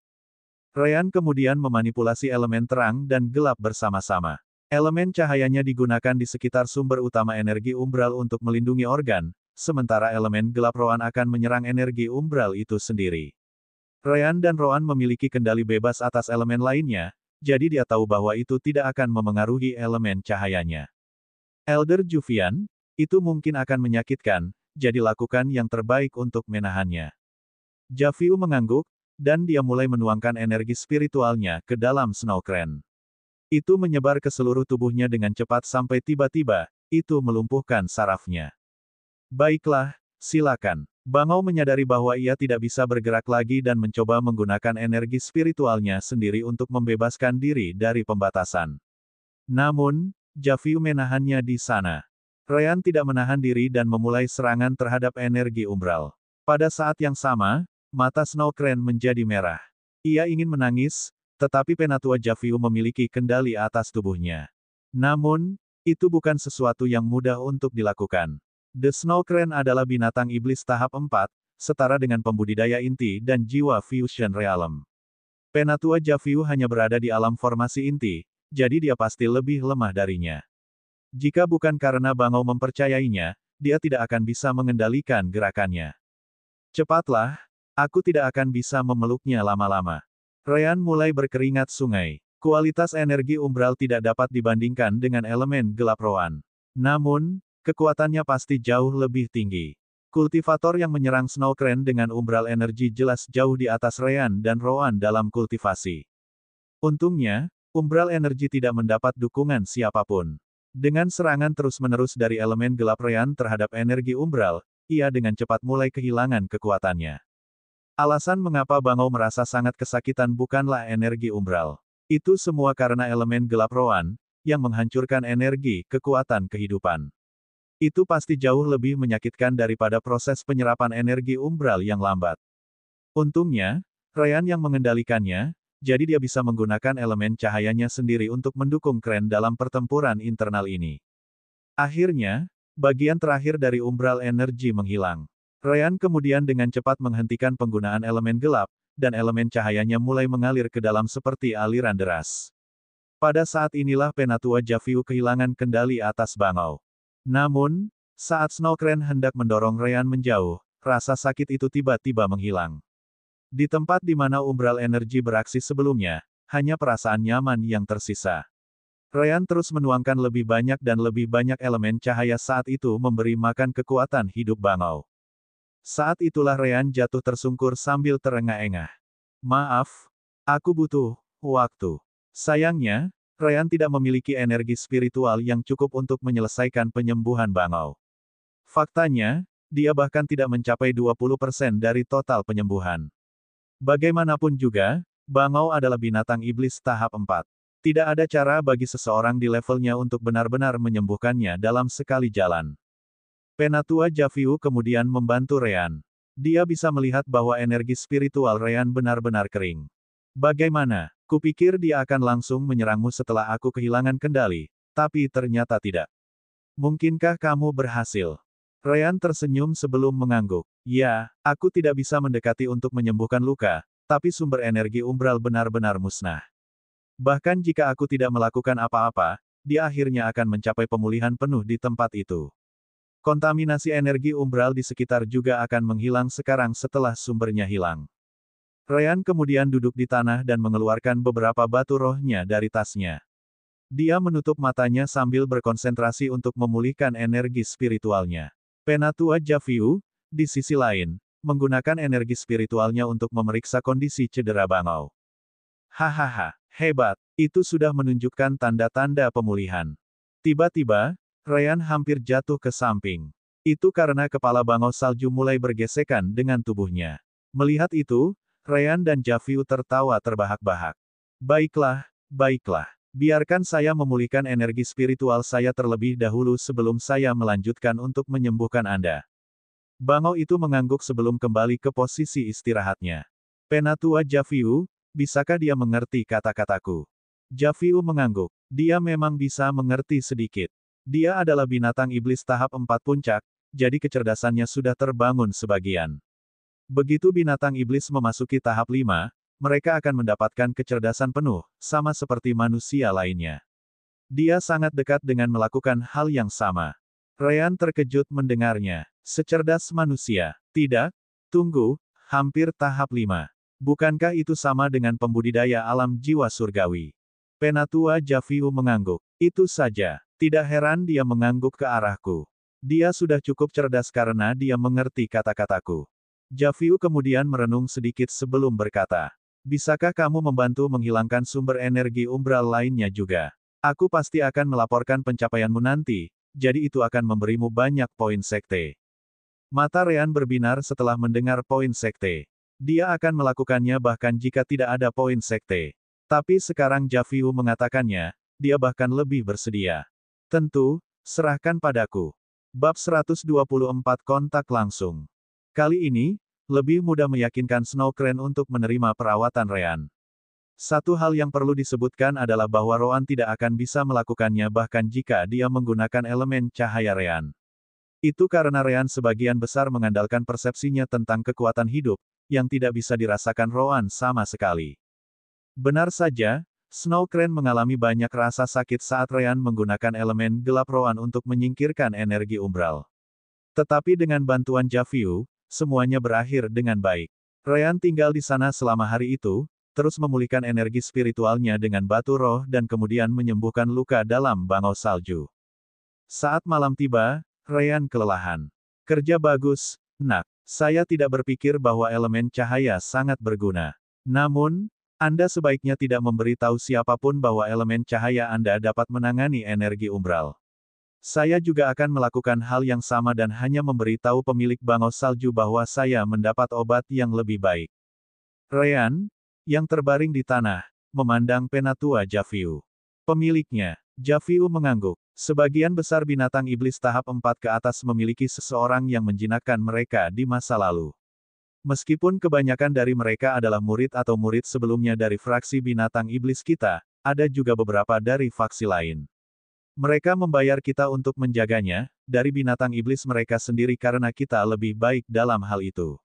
Ryan kemudian memanipulasi elemen terang dan gelap bersama-sama. Elemen cahayanya digunakan di sekitar sumber utama energi umbral untuk melindungi organ, sementara elemen gelap Roan akan menyerang energi umbral itu sendiri. Ryan dan Roan memiliki kendali bebas atas elemen lainnya, jadi dia tahu bahwa itu tidak akan memengaruhi elemen cahayanya. Elder Juvian, itu mungkin akan menyakitkan, jadi lakukan yang terbaik untuk menahannya. Javiu mengangguk, dan dia mulai menuangkan energi spiritualnya ke dalam Snowcrane. Itu menyebar ke seluruh tubuhnya dengan cepat sampai tiba-tiba, itu melumpuhkan sarafnya. Baiklah, silakan. Bangau menyadari bahwa ia tidak bisa bergerak lagi dan mencoba menggunakan energi spiritualnya sendiri untuk membebaskan diri dari pembatasan. Namun, Javiu menahannya di sana. Ryan tidak menahan diri dan memulai serangan terhadap energi umbral. Pada saat yang sama, mata Snowcrane menjadi merah. Ia ingin menangis, tetapi penatua Javiu memiliki kendali atas tubuhnya. Namun, itu bukan sesuatu yang mudah untuk dilakukan. The Snowcrane adalah binatang iblis tahap 4, setara dengan pembudidaya inti dan jiwa Fusion Realm. Penatua Javiu hanya berada di alam formasi inti, jadi dia pasti lebih lemah darinya. Jika bukan karena bangau mempercayainya, dia tidak akan bisa mengendalikan gerakannya. Cepatlah, aku tidak akan bisa memeluknya lama-lama. Ryan mulai berkeringat sungai. Kualitas energi umbral tidak dapat dibandingkan dengan elemen gelap Roan. Namun, kekuatannya pasti jauh lebih tinggi. Kultivator yang menyerang Snowcrane dengan umbral energi jelas jauh di atas Ryan dan Roan dalam kultivasi. Untungnya, umbral energi tidak mendapat dukungan siapapun. Dengan serangan terus-menerus dari elemen gelap Ryan terhadap energi umbral, ia dengan cepat mulai kehilangan kekuatannya. Alasan mengapa Bangau merasa sangat kesakitan bukanlah energi umbral. Itu semua karena elemen gelap Roan, yang menghancurkan energi kekuatan kehidupan. Itu pasti jauh lebih menyakitkan daripada proses penyerapan energi umbral yang lambat. Untungnya, Ryan yang mengendalikannya, jadi dia bisa menggunakan elemen cahayanya sendiri untuk mendukung Crane dalam pertempuran internal ini. Akhirnya, bagian terakhir dari umbral energi menghilang. Ryan kemudian dengan cepat menghentikan penggunaan elemen gelap, dan elemen cahayanya mulai mengalir ke dalam seperti aliran deras. Pada saat inilah Penatua Javiu kehilangan kendali atas Bangau. Namun, saat Snowcrane hendak mendorong Ryan menjauh, rasa sakit itu tiba-tiba menghilang. Di tempat di mana umbral energi beraksi sebelumnya, hanya perasaan nyaman yang tersisa. Ryan terus menuangkan lebih banyak dan lebih banyak elemen cahaya saat itu memberi makan kekuatan hidup Bangau. Saat itulah Ryan jatuh tersungkur sambil terengah-engah. Maaf, aku butuh waktu. Sayangnya, Ryan tidak memiliki energi spiritual yang cukup untuk menyelesaikan penyembuhan Bangau. Faktanya, dia bahkan tidak mencapai 20% dari total penyembuhan. Bagaimanapun juga, Bangau adalah binatang iblis tahap 4. Tidak ada cara bagi seseorang di levelnya untuk benar-benar menyembuhkannya dalam sekali jalan. Penatua Javiu kemudian membantu Ryan. Dia bisa melihat bahwa energi spiritual Ryan benar-benar kering. Bagaimana? Kupikir dia akan langsung menyerangmu setelah aku kehilangan kendali, tapi ternyata tidak. Mungkinkah kamu berhasil? Ryan tersenyum sebelum mengangguk. Ya, aku tidak bisa mendekati untuk menyembuhkan luka, tapi sumber energi umbral benar-benar musnah. Bahkan jika aku tidak melakukan apa-apa, dia akhirnya akan mencapai pemulihan penuh di tempat itu. Kontaminasi energi umbral di sekitar juga akan menghilang sekarang setelah sumbernya hilang. Ryan kemudian duduk di tanah dan mengeluarkan beberapa batu rohnya dari tasnya. Dia menutup matanya sambil berkonsentrasi untuk memulihkan energi spiritualnya. Penatua Javiu, di sisi lain, menggunakan energi spiritualnya untuk memeriksa kondisi cedera bangau. Hahaha, hebat, itu sudah menunjukkan tanda-tanda pemulihan. Tiba-tiba, Ryan hampir jatuh ke samping. Itu karena kepala bangau salju mulai bergesekan dengan tubuhnya. Melihat itu, Ryan dan Javiu tertawa terbahak-bahak. Baiklah, baiklah. Biarkan saya memulihkan energi spiritual saya terlebih dahulu sebelum saya melanjutkan untuk menyembuhkan Anda. Bangau itu mengangguk sebelum kembali ke posisi istirahatnya. Penatua Javiu, bisakah dia mengerti kata-kataku? Javiu mengangguk. Dia memang bisa mengerti sedikit. Dia adalah binatang iblis tahap 4 puncak, jadi kecerdasannya sudah terbangun sebagian. Begitu binatang iblis memasuki tahap 5, mereka akan mendapatkan kecerdasan penuh, sama seperti manusia lainnya. Dia sangat dekat dengan melakukan hal yang sama. Ryan terkejut mendengarnya. Secerdas manusia. Tidak? Tunggu, hampir tahap 5. Bukankah itu sama dengan pembudidaya alam jiwa surgawi? Penatua Javiu mengangguk. Itu saja. Tidak heran dia mengangguk ke arahku. Dia sudah cukup cerdas karena dia mengerti kata-kataku. Javiu kemudian merenung sedikit sebelum berkata, bisakah kamu membantu menghilangkan sumber energi umbral lainnya juga? Aku pasti akan melaporkan pencapaianmu nanti, jadi itu akan memberimu banyak poin sekte. Mata Ryan berbinar setelah mendengar poin sekte. Dia akan melakukannya bahkan jika tidak ada poin sekte. Tapi sekarang Javiu mengatakannya, dia bahkan lebih bersedia. Tentu, serahkan padaku. Bab 124 kontak langsung. Kali ini, lebih mudah meyakinkan Snow Crane untuk menerima perawatan Ryan. Satu hal yang perlu disebutkan adalah bahwa Roan tidak akan bisa melakukannya bahkan jika dia menggunakan elemen cahaya Ryan. Itu karena Ryan sebagian besar mengandalkan persepsinya tentang kekuatan hidup, yang tidak bisa dirasakan Roan sama sekali. Benar saja, Snow Crane mengalami banyak rasa sakit saat Ryan menggunakan elemen gelap Roan untuk menyingkirkan energi umbral. Tetapi dengan bantuan Javiu, semuanya berakhir dengan baik. Ryan tinggal di sana selama hari itu, terus memulihkan energi spiritualnya dengan batu roh dan kemudian menyembuhkan luka dalam bangau salju. Saat malam tiba, Ryan kelelahan. Kerja bagus, nak. Saya tidak berpikir bahwa elemen cahaya sangat berguna. Namun, Anda sebaiknya tidak memberitahu siapapun bahwa elemen cahaya Anda dapat menangani energi umbral. Saya juga akan melakukan hal yang sama dan hanya memberitahu pemilik bangau salju bahwa saya mendapat obat yang lebih baik. Ryan, yang terbaring di tanah, memandang Penatua Javiu. Pemiliknya, Javiu mengangguk. Sebagian besar binatang iblis tahap 4 ke atas memiliki seseorang yang menjinakkan mereka di masa lalu. Meskipun kebanyakan dari mereka adalah murid atau murid sebelumnya dari fraksi binatang iblis kita, ada juga beberapa dari faksi lain. Mereka membayar kita untuk menjaganya, dari binatang iblis mereka sendiri karena kita lebih baik dalam hal itu.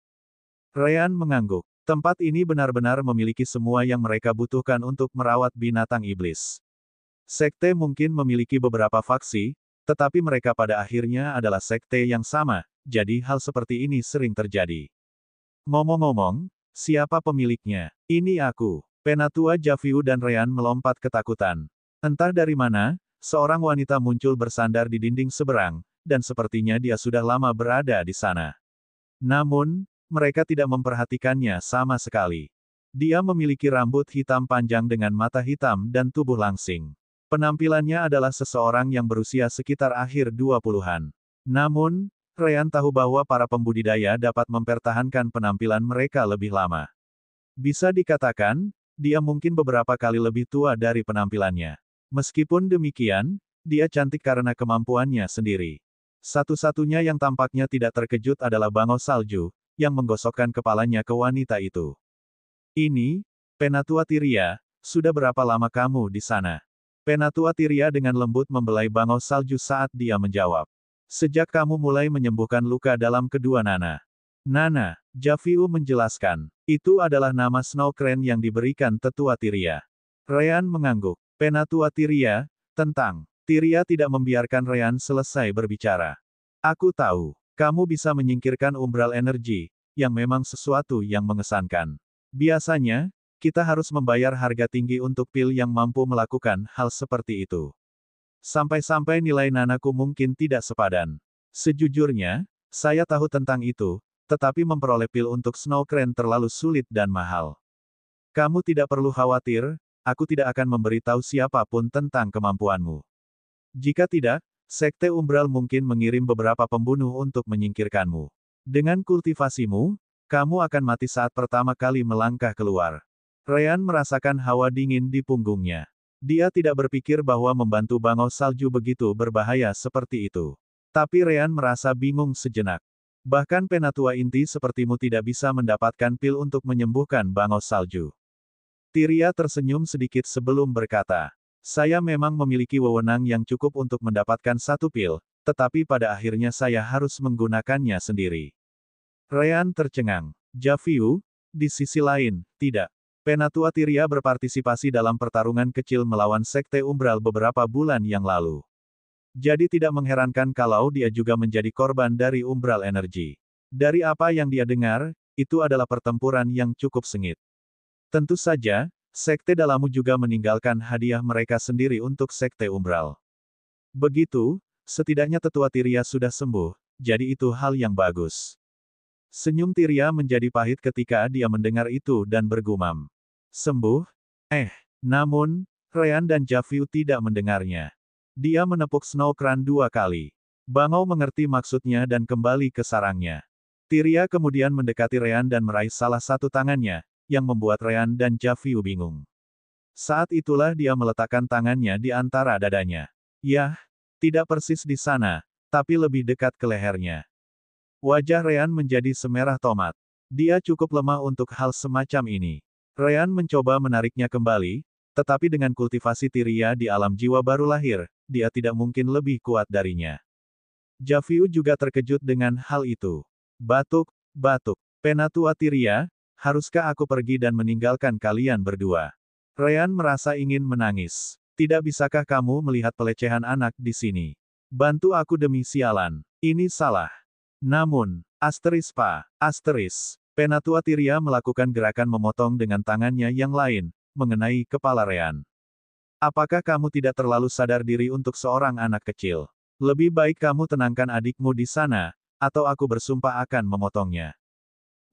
Ryan mengangguk. Tempat ini benar-benar memiliki semua yang mereka butuhkan untuk merawat binatang iblis. Sekte mungkin memiliki beberapa faksi, tetapi mereka pada akhirnya adalah sekte yang sama, jadi hal seperti ini sering terjadi. Ngomong-ngomong, siapa pemiliknya? Ini aku. Penatua Javiu dan Ryan melompat ketakutan. Entah dari mana, seorang wanita muncul bersandar di dinding seberang, dan sepertinya dia sudah lama berada di sana. Namun, mereka tidak memperhatikannya sama sekali. Dia memiliki rambut hitam panjang dengan mata hitam dan tubuh langsing. Penampilannya adalah seseorang yang berusia sekitar akhir 20-an. Namun, Ryan tahu bahwa para pembudidaya dapat mempertahankan penampilan mereka lebih lama. Bisa dikatakan, dia mungkin beberapa kali lebih tua dari penampilannya. Meskipun demikian, dia cantik karena kemampuannya sendiri. Satu-satunya yang tampaknya tidak terkejut adalah bangau salju, yang menggosokkan kepalanya ke wanita itu. Ini, Penatua Tyria, sudah berapa lama kamu di sana? Penatua Tyria dengan lembut membelai bangau salju saat dia menjawab. Sejak kamu mulai menyembuhkan luka dalam kedua Nana. Nana, Javiu menjelaskan, itu adalah nama Snow Crane yang diberikan Tetua Tyria. Ryan mengangguk. Penatua Tyria, tentang. Tyria tidak membiarkan Ryan selesai berbicara. Aku tahu, kamu bisa menyingkirkan umbral energi, yang memang sesuatu yang mengesankan. Biasanya, kita harus membayar harga tinggi untuk pil yang mampu melakukan hal seperti itu. Sampai-sampai nilai nanaku mungkin tidak sepadan. Sejujurnya, saya tahu tentang itu, tetapi memperoleh pil untuk Snow Crane terlalu sulit dan mahal. Kamu tidak perlu khawatir, aku tidak akan memberitahu siapapun tentang kemampuanmu. Jika tidak, Sekte Umbral mungkin mengirim beberapa pembunuh untuk menyingkirkanmu. Dengan kultivasimu, kamu akan mati saat pertama kali melangkah keluar. Ryan merasakan hawa dingin di punggungnya. Dia tidak berpikir bahwa membantu bangau salju begitu berbahaya seperti itu. Tapi Ryan merasa bingung sejenak. Bahkan penatua inti sepertimu tidak bisa mendapatkan pil untuk menyembuhkan bangau salju. Tyria tersenyum sedikit sebelum berkata, saya memang memiliki wewenang yang cukup untuk mendapatkan satu pil, tetapi pada akhirnya saya harus menggunakannya sendiri. Ryan tercengang. Javiu, di sisi lain, tidak. Penatua Tyria berpartisipasi dalam pertarungan kecil melawan Sekte Umbral beberapa bulan yang lalu. Jadi tidak mengherankan kalau dia juga menjadi korban dari umbral energi. Dari apa yang dia dengar, itu adalah pertempuran yang cukup sengit. Tentu saja, Sekte Dalamu juga meninggalkan hadiah mereka sendiri untuk Sekte Umbral. Begitu, setidaknya Tetua Tyria sudah sembuh, jadi itu hal yang bagus. Senyum Tyria menjadi pahit ketika dia mendengar itu dan bergumam. Sembuh? Namun, Ryan dan Javiu tidak mendengarnya. Dia menepuk Snow Crane 2 kali. Bangau mengerti maksudnya dan kembali ke sarangnya. Tyria kemudian mendekati Ryan dan meraih salah satu tangannya, yang membuat Ryan dan Javiu bingung. Saat itulah dia meletakkan tangannya di antara dadanya. Yah, tidak persis di sana, tapi lebih dekat ke lehernya. Wajah Ryan menjadi semerah tomat. Dia cukup lemah untuk hal semacam ini. Ryan mencoba menariknya kembali, tetapi dengan kultivasi Tyria di alam jiwa baru lahir, dia tidak mungkin lebih kuat darinya. Javiu juga terkejut dengan hal itu. Batuk. Penatua Tyria, haruskah aku pergi dan meninggalkan kalian berdua? Ryan merasa ingin menangis. Tidak bisakah kamu melihat pelecehan anak di sini? Bantu aku demi sialan. Ini salah. Namun, Penatua Tyria melakukan gerakan memotong dengan tangannya yang lain, mengenai kepala Ryan. Apakah kamu tidak terlalu sadar diri untuk seorang anak kecil? Lebih baik kamu tenangkan adikmu di sana, atau aku bersumpah akan memotongnya.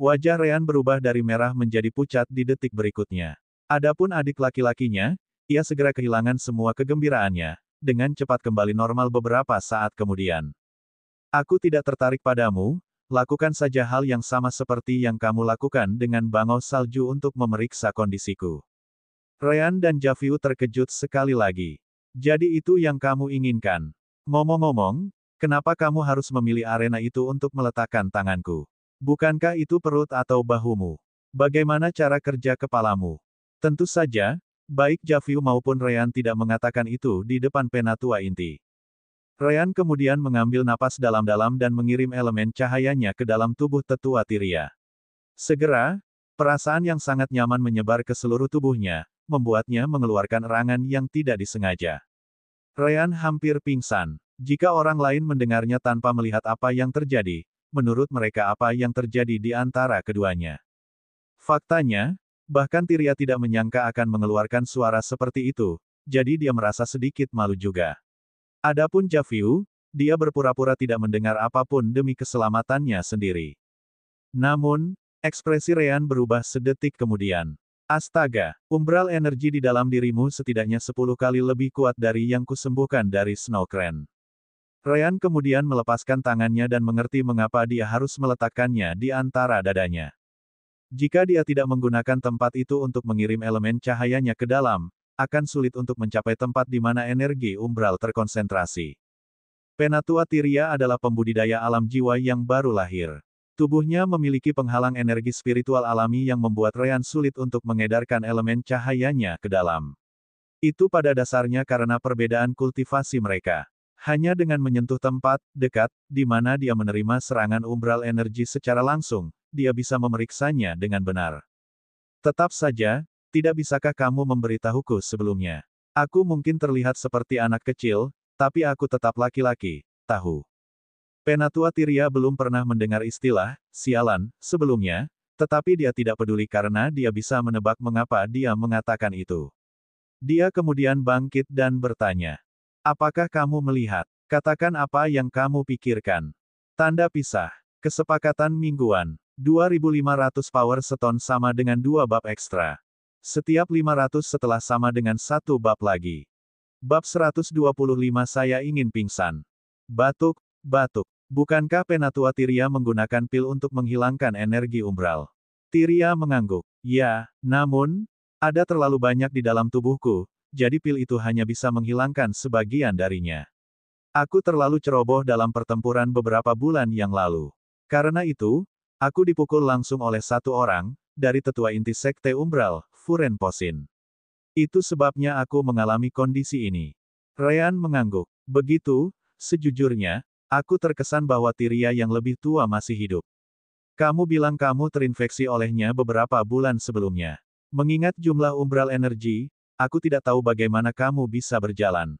Wajah Ryan berubah dari merah menjadi pucat di detik berikutnya. Adapun adik laki-lakinya, ia segera kehilangan semua kegembiraannya, dengan cepat kembali normal beberapa saat kemudian. Aku tidak tertarik padamu, lakukan saja hal yang sama seperti yang kamu lakukan dengan bangau salju untuk memeriksa kondisiku. Ryan dan Javiu terkejut sekali lagi. Jadi itu yang kamu inginkan. Ngomong-ngomong, kenapa kamu harus memilih arena itu untuk meletakkan tanganku? Bukankah itu perut atau bahumu? Bagaimana cara kerja kepalamu? Tentu saja, baik Javiu maupun Ryan tidak mengatakan itu di depan penatua inti. Ryan kemudian mengambil napas dalam-dalam dan mengirim elemen cahayanya ke dalam tubuh Tetua Tyria. Segera, perasaan yang sangat nyaman menyebar ke seluruh tubuhnya, membuatnya mengeluarkan erangan yang tidak disengaja. Ryan hampir pingsan. Jika orang lain mendengarnya tanpa melihat apa yang terjadi, menurut mereka apa yang terjadi di antara keduanya. Faktanya, bahkan Tyria tidak menyangka akan mengeluarkan suara seperti itu, jadi dia merasa sedikit malu juga. Adapun Javiu, dia berpura-pura tidak mendengar apapun demi keselamatannya sendiri. Namun, ekspresi Ryan berubah sedetik kemudian. Astaga, umbral energi di dalam dirimu setidaknya 10 kali lebih kuat dari yang kusembuhkan dari Snow Crane. Ryan kemudian melepaskan tangannya dan mengerti mengapa dia harus meletakkannya di antara dadanya. Jika dia tidak menggunakan tempat itu untuk mengirim elemen cahayanya ke dalam, akan sulit untuk mencapai tempat di mana energi umbral terkonsentrasi. Penatua Tyria adalah pembudidaya alam jiwa yang baru lahir. Tubuhnya memiliki penghalang energi spiritual alami yang membuat Ryan sulit untuk mengedarkan elemen cahayanya ke dalam. Itu pada dasarnya karena perbedaan kultivasi mereka. Hanya dengan menyentuh tempat dekat, di mana dia menerima serangan umbral energi secara langsung, dia bisa memeriksanya dengan benar. Tetap saja, tidak bisakah kamu memberitahuku sebelumnya? Aku mungkin terlihat seperti anak kecil, tapi aku tetap laki-laki, tahu. Penatua Tyria belum pernah mendengar istilah sialan sebelumnya, tetapi dia tidak peduli karena dia bisa menebak mengapa dia mengatakan itu. Dia kemudian bangkit dan bertanya, "Apakah kamu melihat? Katakan apa yang kamu pikirkan." Tanda pisah. Kesepakatan mingguan. 2.500 power stone sama dengan 2 bab ekstra. Setiap 500 setelah sama dengan 1 bab lagi. Bab 125 saya ingin pingsan. Batuk, batuk. Bukankah Penatua Tyria menggunakan pil untuk menghilangkan energi umbral? Tyria mengangguk. Ya, namun, ada terlalu banyak di dalam tubuhku, jadi pil itu hanya bisa menghilangkan sebagian darinya. Aku terlalu ceroboh dalam pertempuran beberapa bulan yang lalu. Karena itu, aku dipukul langsung oleh satu orang, dari tetua inti Sekte Umbral, Furen Posin. Itu sebabnya aku mengalami kondisi ini. Ryan mengangguk. Begitu, sejujurnya, aku terkesan bahwa Tyria yang lebih tua masih hidup. Kamu bilang kamu terinfeksi olehnya beberapa bulan sebelumnya. Mengingat jumlah umbral energi, aku tidak tahu bagaimana kamu bisa berjalan.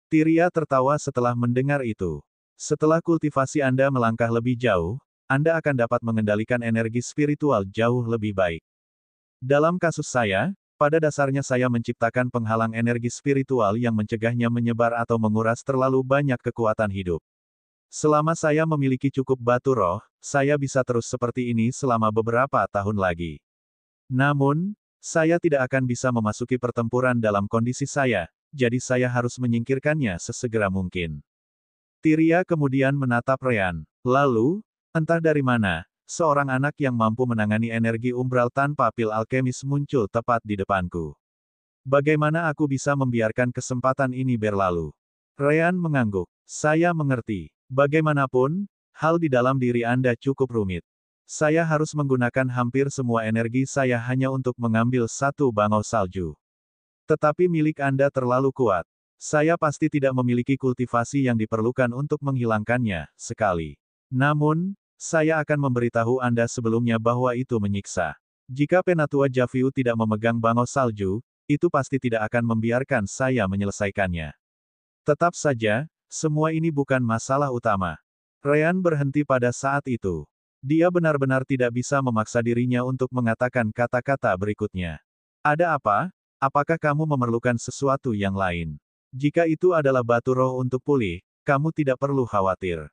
Tyria tertawa setelah mendengar itu. Setelah kultivasi Anda melangkah lebih jauh, Anda akan dapat mengendalikan energi spiritual jauh lebih baik. Dalam kasus saya, pada dasarnya saya menciptakan penghalang energi spiritual yang mencegahnya menyebar atau menguras terlalu banyak kekuatan hidup. Selama saya memiliki cukup batu roh, saya bisa terus seperti ini selama beberapa tahun lagi. Namun, saya tidak akan bisa memasuki pertempuran dalam kondisi saya, jadi saya harus menyingkirkannya sesegera mungkin. Tyria kemudian menatap Ryan. Lalu, entah dari mana, seorang anak yang mampu menangani energi umbral tanpa pil alkemis muncul tepat di depanku. Bagaimana aku bisa membiarkan kesempatan ini berlalu? Ryan mengangguk. Saya mengerti. Bagaimanapun, hal di dalam diri Anda cukup rumit. Saya harus menggunakan hampir semua energi saya hanya untuk mengambil satu bangau salju. Tetapi milik Anda terlalu kuat. Saya pasti tidak memiliki kultivasi yang diperlukan untuk menghilangkannya, sekali. Namun, saya akan memberitahu Anda sebelumnya bahwa itu menyiksa. Jika Penatua Javiu tidak memegang bangau salju, itu pasti tidak akan membiarkan saya menyelesaikannya. Tetap saja, semua ini bukan masalah utama. Ryan berhenti pada saat itu. Dia benar-benar tidak bisa memaksa dirinya untuk mengatakan kata-kata berikutnya. Ada apa? Apakah kamu memerlukan sesuatu yang lain? Jika itu adalah batu roh untuk pulih, kamu tidak perlu khawatir.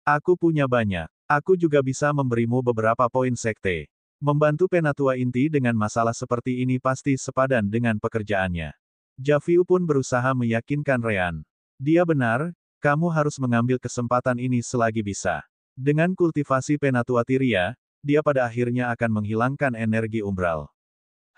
Aku punya banyak. Aku juga bisa memberimu beberapa poin sekte. Membantu Penatua Inti dengan masalah seperti ini pasti sepadan dengan pekerjaannya. Javiu pun berusaha meyakinkan Ryan. Dia benar, kamu harus mengambil kesempatan ini selagi bisa. Dengan kultivasi Penatua Tyria, dia pada akhirnya akan menghilangkan energi umbral.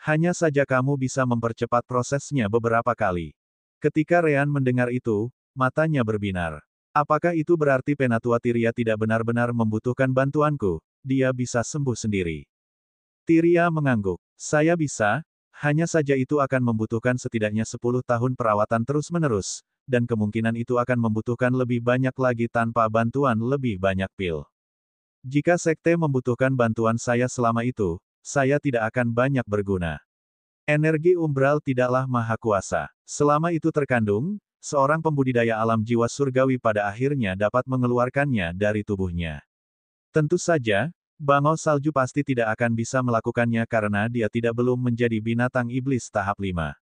Hanya saja kamu bisa mempercepat prosesnya beberapa kali. Ketika Ryan mendengar itu, matanya berbinar. Apakah itu berarti Penatua Tyria tidak benar-benar membutuhkan bantuanku? Dia bisa sembuh sendiri. Tyria mengangguk. Saya bisa, hanya saja itu akan membutuhkan setidaknya 10 tahun perawatan terus-menerus, dan kemungkinan itu akan membutuhkan lebih banyak lagi tanpa bantuan lebih banyak pil. Jika sekte membutuhkan bantuan saya selama itu, saya tidak akan banyak berguna. Energi umbral tidaklah maha kuasa. Selama itu terkandung, seorang pembudidaya alam jiwa surgawi pada akhirnya dapat mengeluarkannya dari tubuhnya. Tentu saja, bangau salju pasti tidak akan bisa melakukannya karena dia tidak belum menjadi binatang iblis tahap 5.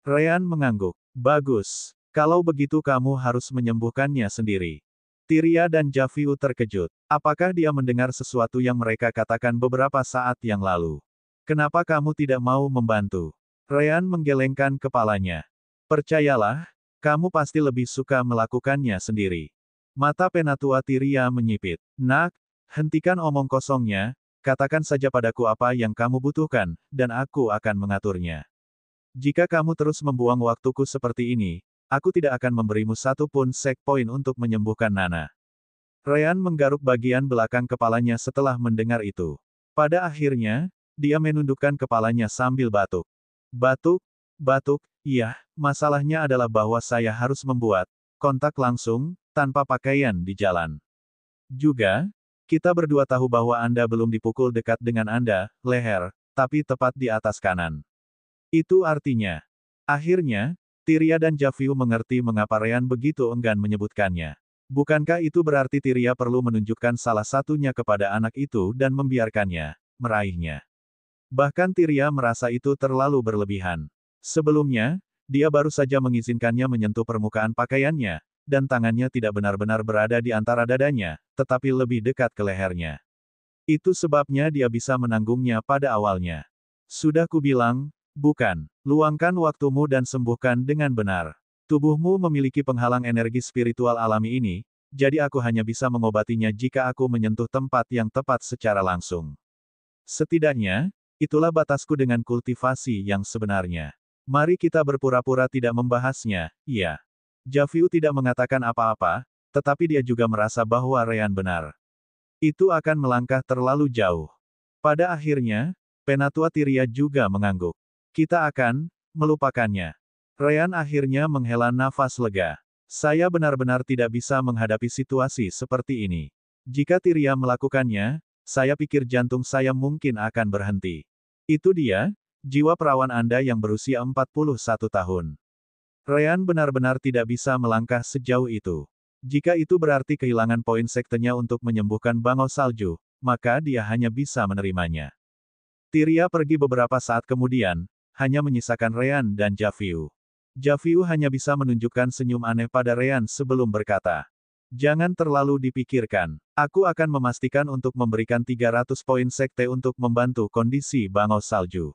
Ryan mengangguk. Bagus. Kalau begitu kamu harus menyembuhkannya sendiri. Tyria dan Javiu terkejut. Apakah dia mendengar sesuatu yang mereka katakan beberapa saat yang lalu? Kenapa kamu tidak mau membantu? Ryan menggelengkan kepalanya. Percayalah, kamu pasti lebih suka melakukannya sendiri. Mata Penatua Tyria menyipit. Nak, hentikan omong kosongnya, katakan saja padaku apa yang kamu butuhkan, dan aku akan mengaturnya. Jika kamu terus membuang waktuku seperti ini, aku tidak akan memberimu satu pun sek poin untuk menyembuhkan Nana. Ryan menggaruk bagian belakang kepalanya setelah mendengar itu. Pada akhirnya, dia menundukkan kepalanya sambil batuk. Batuk, batuk, iya, masalahnya adalah bahwa saya harus membuat kontak langsung, tanpa pakaian di jalan. Juga, kita berdua tahu bahwa Anda belum dipukul dekat dengan Anda, leher, tapi tepat di atas kanan. Itu artinya. Akhirnya, Tyria dan Javiu mengerti mengapa Ryan begitu enggan menyebutkannya. Bukankah itu berarti Tyria perlu menunjukkan salah satunya kepada anak itu dan membiarkannya meraihnya? Bahkan Tyria merasa itu terlalu berlebihan. Sebelumnya, dia baru saja mengizinkannya menyentuh permukaan pakaiannya, dan tangannya tidak benar-benar berada di antara dadanya, tetapi lebih dekat ke lehernya. Itu sebabnya dia bisa menanggungnya pada awalnya. Sudah kubilang, bukan, luangkan waktumu dan sembuhkan dengan benar. Tubuhmu memiliki penghalang energi spiritual alami ini, jadi aku hanya bisa mengobatinya jika aku menyentuh tempat yang tepat secara langsung. Setidaknya, itulah batasku dengan kultivasi yang sebenarnya. Mari kita berpura-pura tidak membahasnya, iya. Javiu tidak mengatakan apa-apa, tetapi dia juga merasa bahwa Ryan benar. Itu akan melangkah terlalu jauh. Pada akhirnya, Penatua Tyria juga mengangguk. Kita akan melupakannya. Ryan akhirnya menghela nafas lega. Saya benar-benar tidak bisa menghadapi situasi seperti ini. Jika Tyria melakukannya, saya pikir jantung saya mungkin akan berhenti. Itu dia, jiwa perawan Anda yang berusia 41 tahun. Ryan benar-benar tidak bisa melangkah sejauh itu. Jika itu berarti kehilangan poin sektenya untuk menyembuhkan bangau salju, maka dia hanya bisa menerimanya. Tyria pergi beberapa saat kemudian, hanya menyisakan Ryan dan Javiu. Javiu hanya bisa menunjukkan senyum aneh pada Ryan sebelum berkata, "Jangan terlalu dipikirkan. Aku akan memastikan untuk memberikan 300 poin sekte untuk membantu kondisi bangau salju.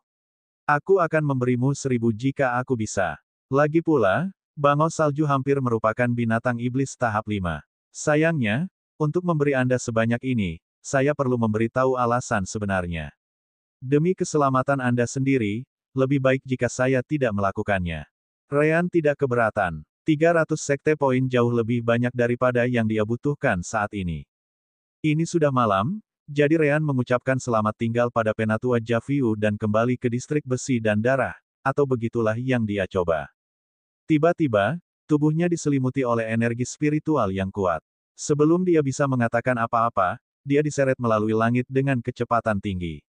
Aku akan memberimu 1000 jika aku bisa. Lagi pula, bangau salju hampir merupakan binatang iblis tahap 5. Sayangnya, untuk memberi Anda sebanyak ini, saya perlu memberitahu alasan sebenarnya. Demi keselamatan Anda sendiri, lebih baik jika saya tidak melakukannya." Ryan tidak keberatan. 300 sekte poin jauh lebih banyak daripada yang dia butuhkan saat ini. Ini sudah malam, jadi Ryan mengucapkan selamat tinggal pada Penatua Javiu dan kembali ke distrik besi dan darah, atau begitulah yang dia coba. Tiba-tiba, tubuhnya diselimuti oleh energi spiritual yang kuat. Sebelum dia bisa mengatakan apa-apa, dia diseret melalui langit dengan kecepatan tinggi.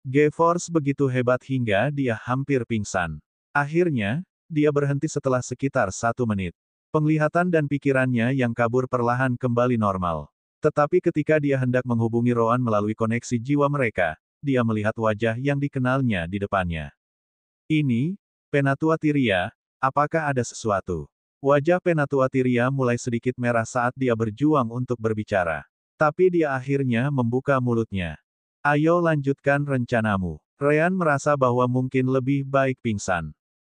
G-Force begitu hebat hingga dia hampir pingsan. Akhirnya, dia berhenti setelah sekitar 1 menit. Penglihatan dan pikirannya yang kabur perlahan kembali normal. Tetapi ketika dia hendak menghubungi Roan melalui koneksi jiwa mereka, dia melihat wajah yang dikenalnya di depannya. Ini, Penatua Tyria, apakah ada sesuatu? Wajah Penatua Tyria mulai sedikit merah saat dia berjuang untuk berbicara. Tapi dia akhirnya membuka mulutnya. Ayo lanjutkan rencanamu. Ryan merasa bahwa mungkin lebih baik pingsan.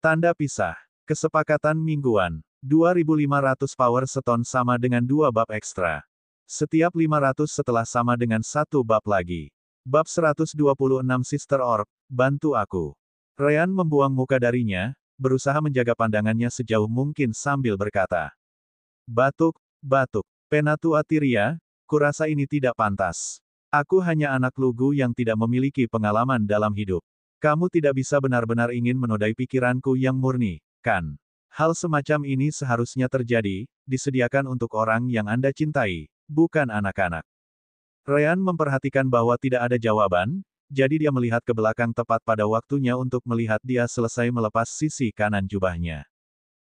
Tanda pisah. Kesepakatan mingguan. 2500 power stone sama dengan 2 bab ekstra. Setiap 500 setelah sama dengan 1 bab lagi. Bab 126 Sister Orb, bantu aku. Ryan membuang muka darinya, berusaha menjaga pandangannya sejauh mungkin sambil berkata. Batuk, batuk. Penatua Tyria, kurasa ini tidak pantas. Aku hanya anak lugu yang tidak memiliki pengalaman dalam hidup. Kamu tidak bisa benar-benar ingin menodai pikiranku yang murni, kan? Hal semacam ini seharusnya terjadi, disediakan untuk orang yang Anda cintai, bukan anak-anak. Ryan memperhatikan bahwa tidak ada jawaban, jadi dia melihat ke belakang tepat pada waktunya untuk melihat dia selesai melepas sisi kanan jubahnya.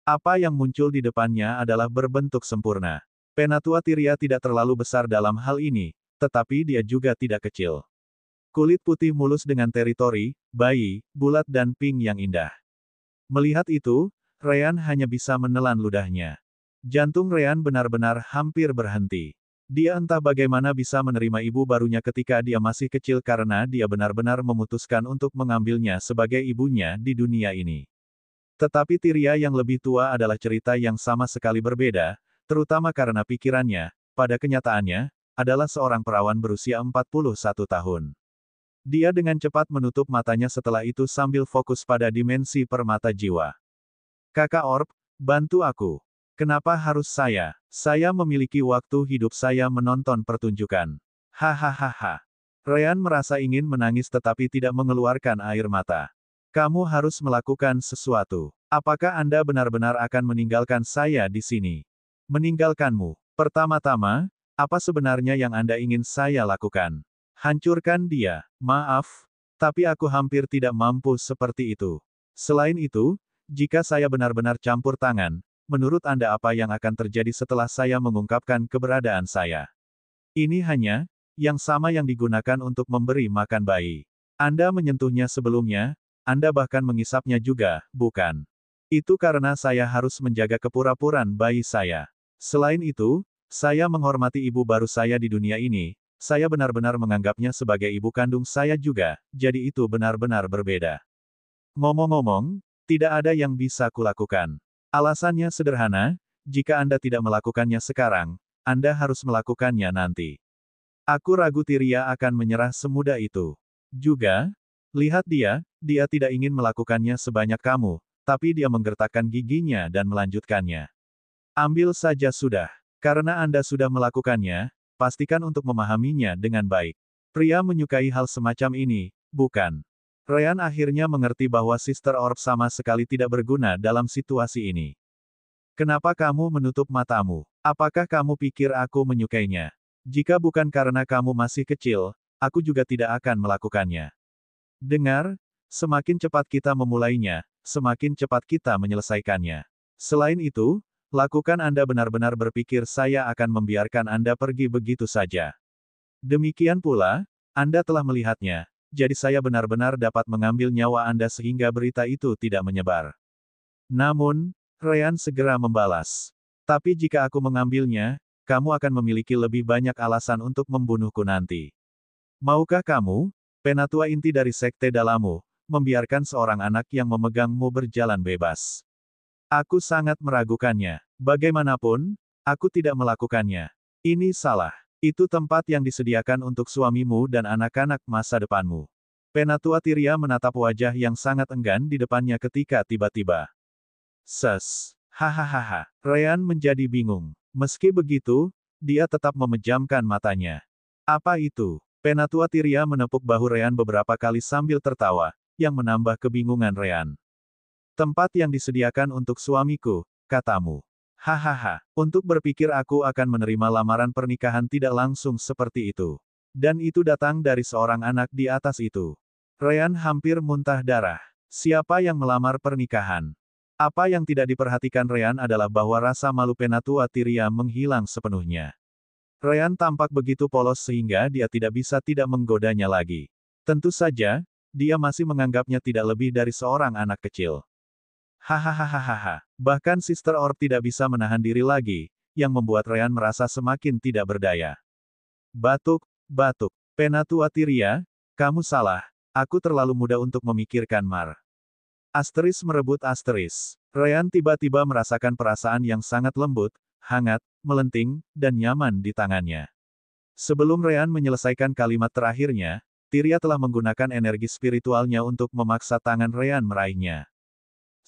Apa yang muncul di depannya adalah berbentuk sempurna. Penatua Tyria tidak terlalu besar dalam hal ini, tetapi dia juga tidak kecil. Kulit putih mulus dengan teritori, bayi, bulat dan pink yang indah. Melihat itu, Ryan hanya bisa menelan ludahnya. Jantung Ryan benar-benar hampir berhenti. Dia entah bagaimana bisa menerima ibu barunya ketika dia masih kecil karena dia benar-benar memutuskan untuk mengambilnya sebagai ibunya di dunia ini. Tetapi Tyria yang lebih tua adalah cerita yang sama sekali berbeda, terutama karena pikirannya, pada kenyataannya, adalah seorang perawan berusia 41 tahun. Dia dengan cepat menutup matanya setelah itu sambil fokus pada dimensi permata jiwa. Kakak Orb, bantu aku. Kenapa harus saya? Saya memiliki waktu hidup saya menonton pertunjukan. Hahaha. Ryan merasa ingin menangis tetapi tidak mengeluarkan air mata. Kamu harus melakukan sesuatu. Apakah Anda benar-benar akan meninggalkan saya di sini? Meninggalkanmu. Pertama-tama, apa sebenarnya yang Anda ingin saya lakukan? Hancurkan dia. Maaf, tapi aku hampir tidak mampu seperti itu. Selain itu, jika saya benar-benar campur tangan, menurut Anda apa yang akan terjadi setelah saya mengungkapkan keberadaan saya? Ini hanya yang sama yang digunakan untuk memberi makan bayi. Anda menyentuhnya sebelumnya, Anda bahkan mengisapnya juga, bukan? Itu karena saya harus menjaga kepura-puraan bayi saya. Selain itu, saya menghormati ibu baru saya di dunia ini. Saya benar-benar menganggapnya sebagai ibu kandung saya juga, jadi itu benar-benar berbeda. Ngomong-ngomong, tidak ada yang bisa kulakukan. Alasannya sederhana, jika Anda tidak melakukannya sekarang, Anda harus melakukannya nanti. Aku ragu Tyria akan menyerah semudah itu. Juga, lihat dia tidak ingin melakukannya sebanyak kamu, tapi dia menggertakkan giginya dan melanjutkannya. Ambil saja sudah. Karena Anda sudah melakukannya, pastikan untuk memahaminya dengan baik. Pria menyukai hal semacam ini, bukan? Ryan akhirnya mengerti bahwa Sister Orb sama sekali tidak berguna dalam situasi ini. Kenapa kamu menutup matamu? Apakah kamu pikir aku menyukainya? Jika bukan karena kamu masih kecil, aku juga tidak akan melakukannya. Dengar, semakin cepat kita memulainya, semakin cepat kita menyelesaikannya. Selain itu, lakukan Anda benar-benar berpikir saya akan membiarkan Anda pergi begitu saja. Demikian pula, Anda telah melihatnya, jadi saya benar-benar dapat mengambil nyawa Anda sehingga berita itu tidak menyebar. Namun, Ryan segera membalas. Tapi jika aku mengambilnya, kamu akan memiliki lebih banyak alasan untuk membunuhku nanti. Maukah kamu, penatua inti dari sekte Dalamu, membiarkan seorang anak yang memegangmu berjalan bebas? Aku sangat meragukannya. Bagaimanapun, aku tidak melakukannya. Ini salah. Itu tempat yang disediakan untuk suamimu dan anak-anak masa depanmu. Penatua Tyria menatap wajah yang sangat enggan di depannya ketika tiba-tiba. Hahaha. Ryan menjadi bingung. Meski begitu, dia tetap memejamkan matanya. Apa itu? Penatua Tyria menepuk bahu Ryan beberapa kali sambil tertawa, yang menambah kebingungan Ryan. Tempat yang disediakan untuk suamiku, katamu. Hahaha, untuk berpikir aku akan menerima lamaran pernikahan tidak langsung seperti itu. Dan itu datang dari seorang anak di atas itu. Ryan hampir muntah darah. Siapa yang melamar pernikahan? Apa yang tidak diperhatikan Ryan adalah bahwa rasa malu penatua Tyria menghilang sepenuhnya. Ryan tampak begitu polos sehingga dia tidak bisa tidak menggodanya lagi. Tentu saja, dia masih menganggapnya tidak lebih dari seorang anak kecil. Hahaha. Bahkan Sister Orb tidak bisa menahan diri lagi, yang membuat Ryan merasa semakin tidak berdaya. Batuk. Penatua Tyria, kamu salah, aku terlalu muda untuk memikirkan Mar. Asteris merebut asteris. Ryan tiba-tiba merasakan perasaan yang sangat lembut, hangat, melenting, dan nyaman di tangannya. Sebelum Ryan menyelesaikan kalimat terakhirnya, Tyria telah menggunakan energi spiritualnya untuk memaksa tangan Ryan meraihnya.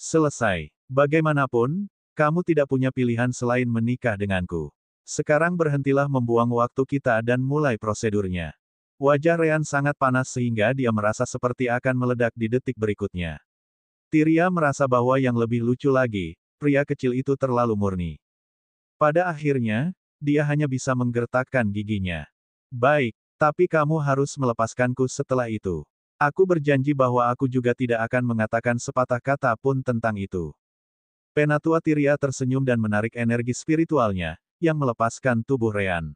Selesai. Bagaimanapun, kamu tidak punya pilihan selain menikah denganku. Sekarang berhentilah membuang waktu kita dan mulai prosedurnya. Wajah Ryan sangat panas sehingga dia merasa seperti akan meledak di detik berikutnya. Tyria merasa bahwa yang lebih lucu lagi, pria kecil itu terlalu murni. Pada akhirnya, dia hanya bisa menggertakkan giginya. Baik, tapi kamu harus melepaskanku setelah itu. Aku berjanji bahwa aku juga tidak akan mengatakan sepatah kata pun tentang itu. Penatua Tyria tersenyum dan menarik energi spiritualnya, yang melepaskan tubuh Ryan.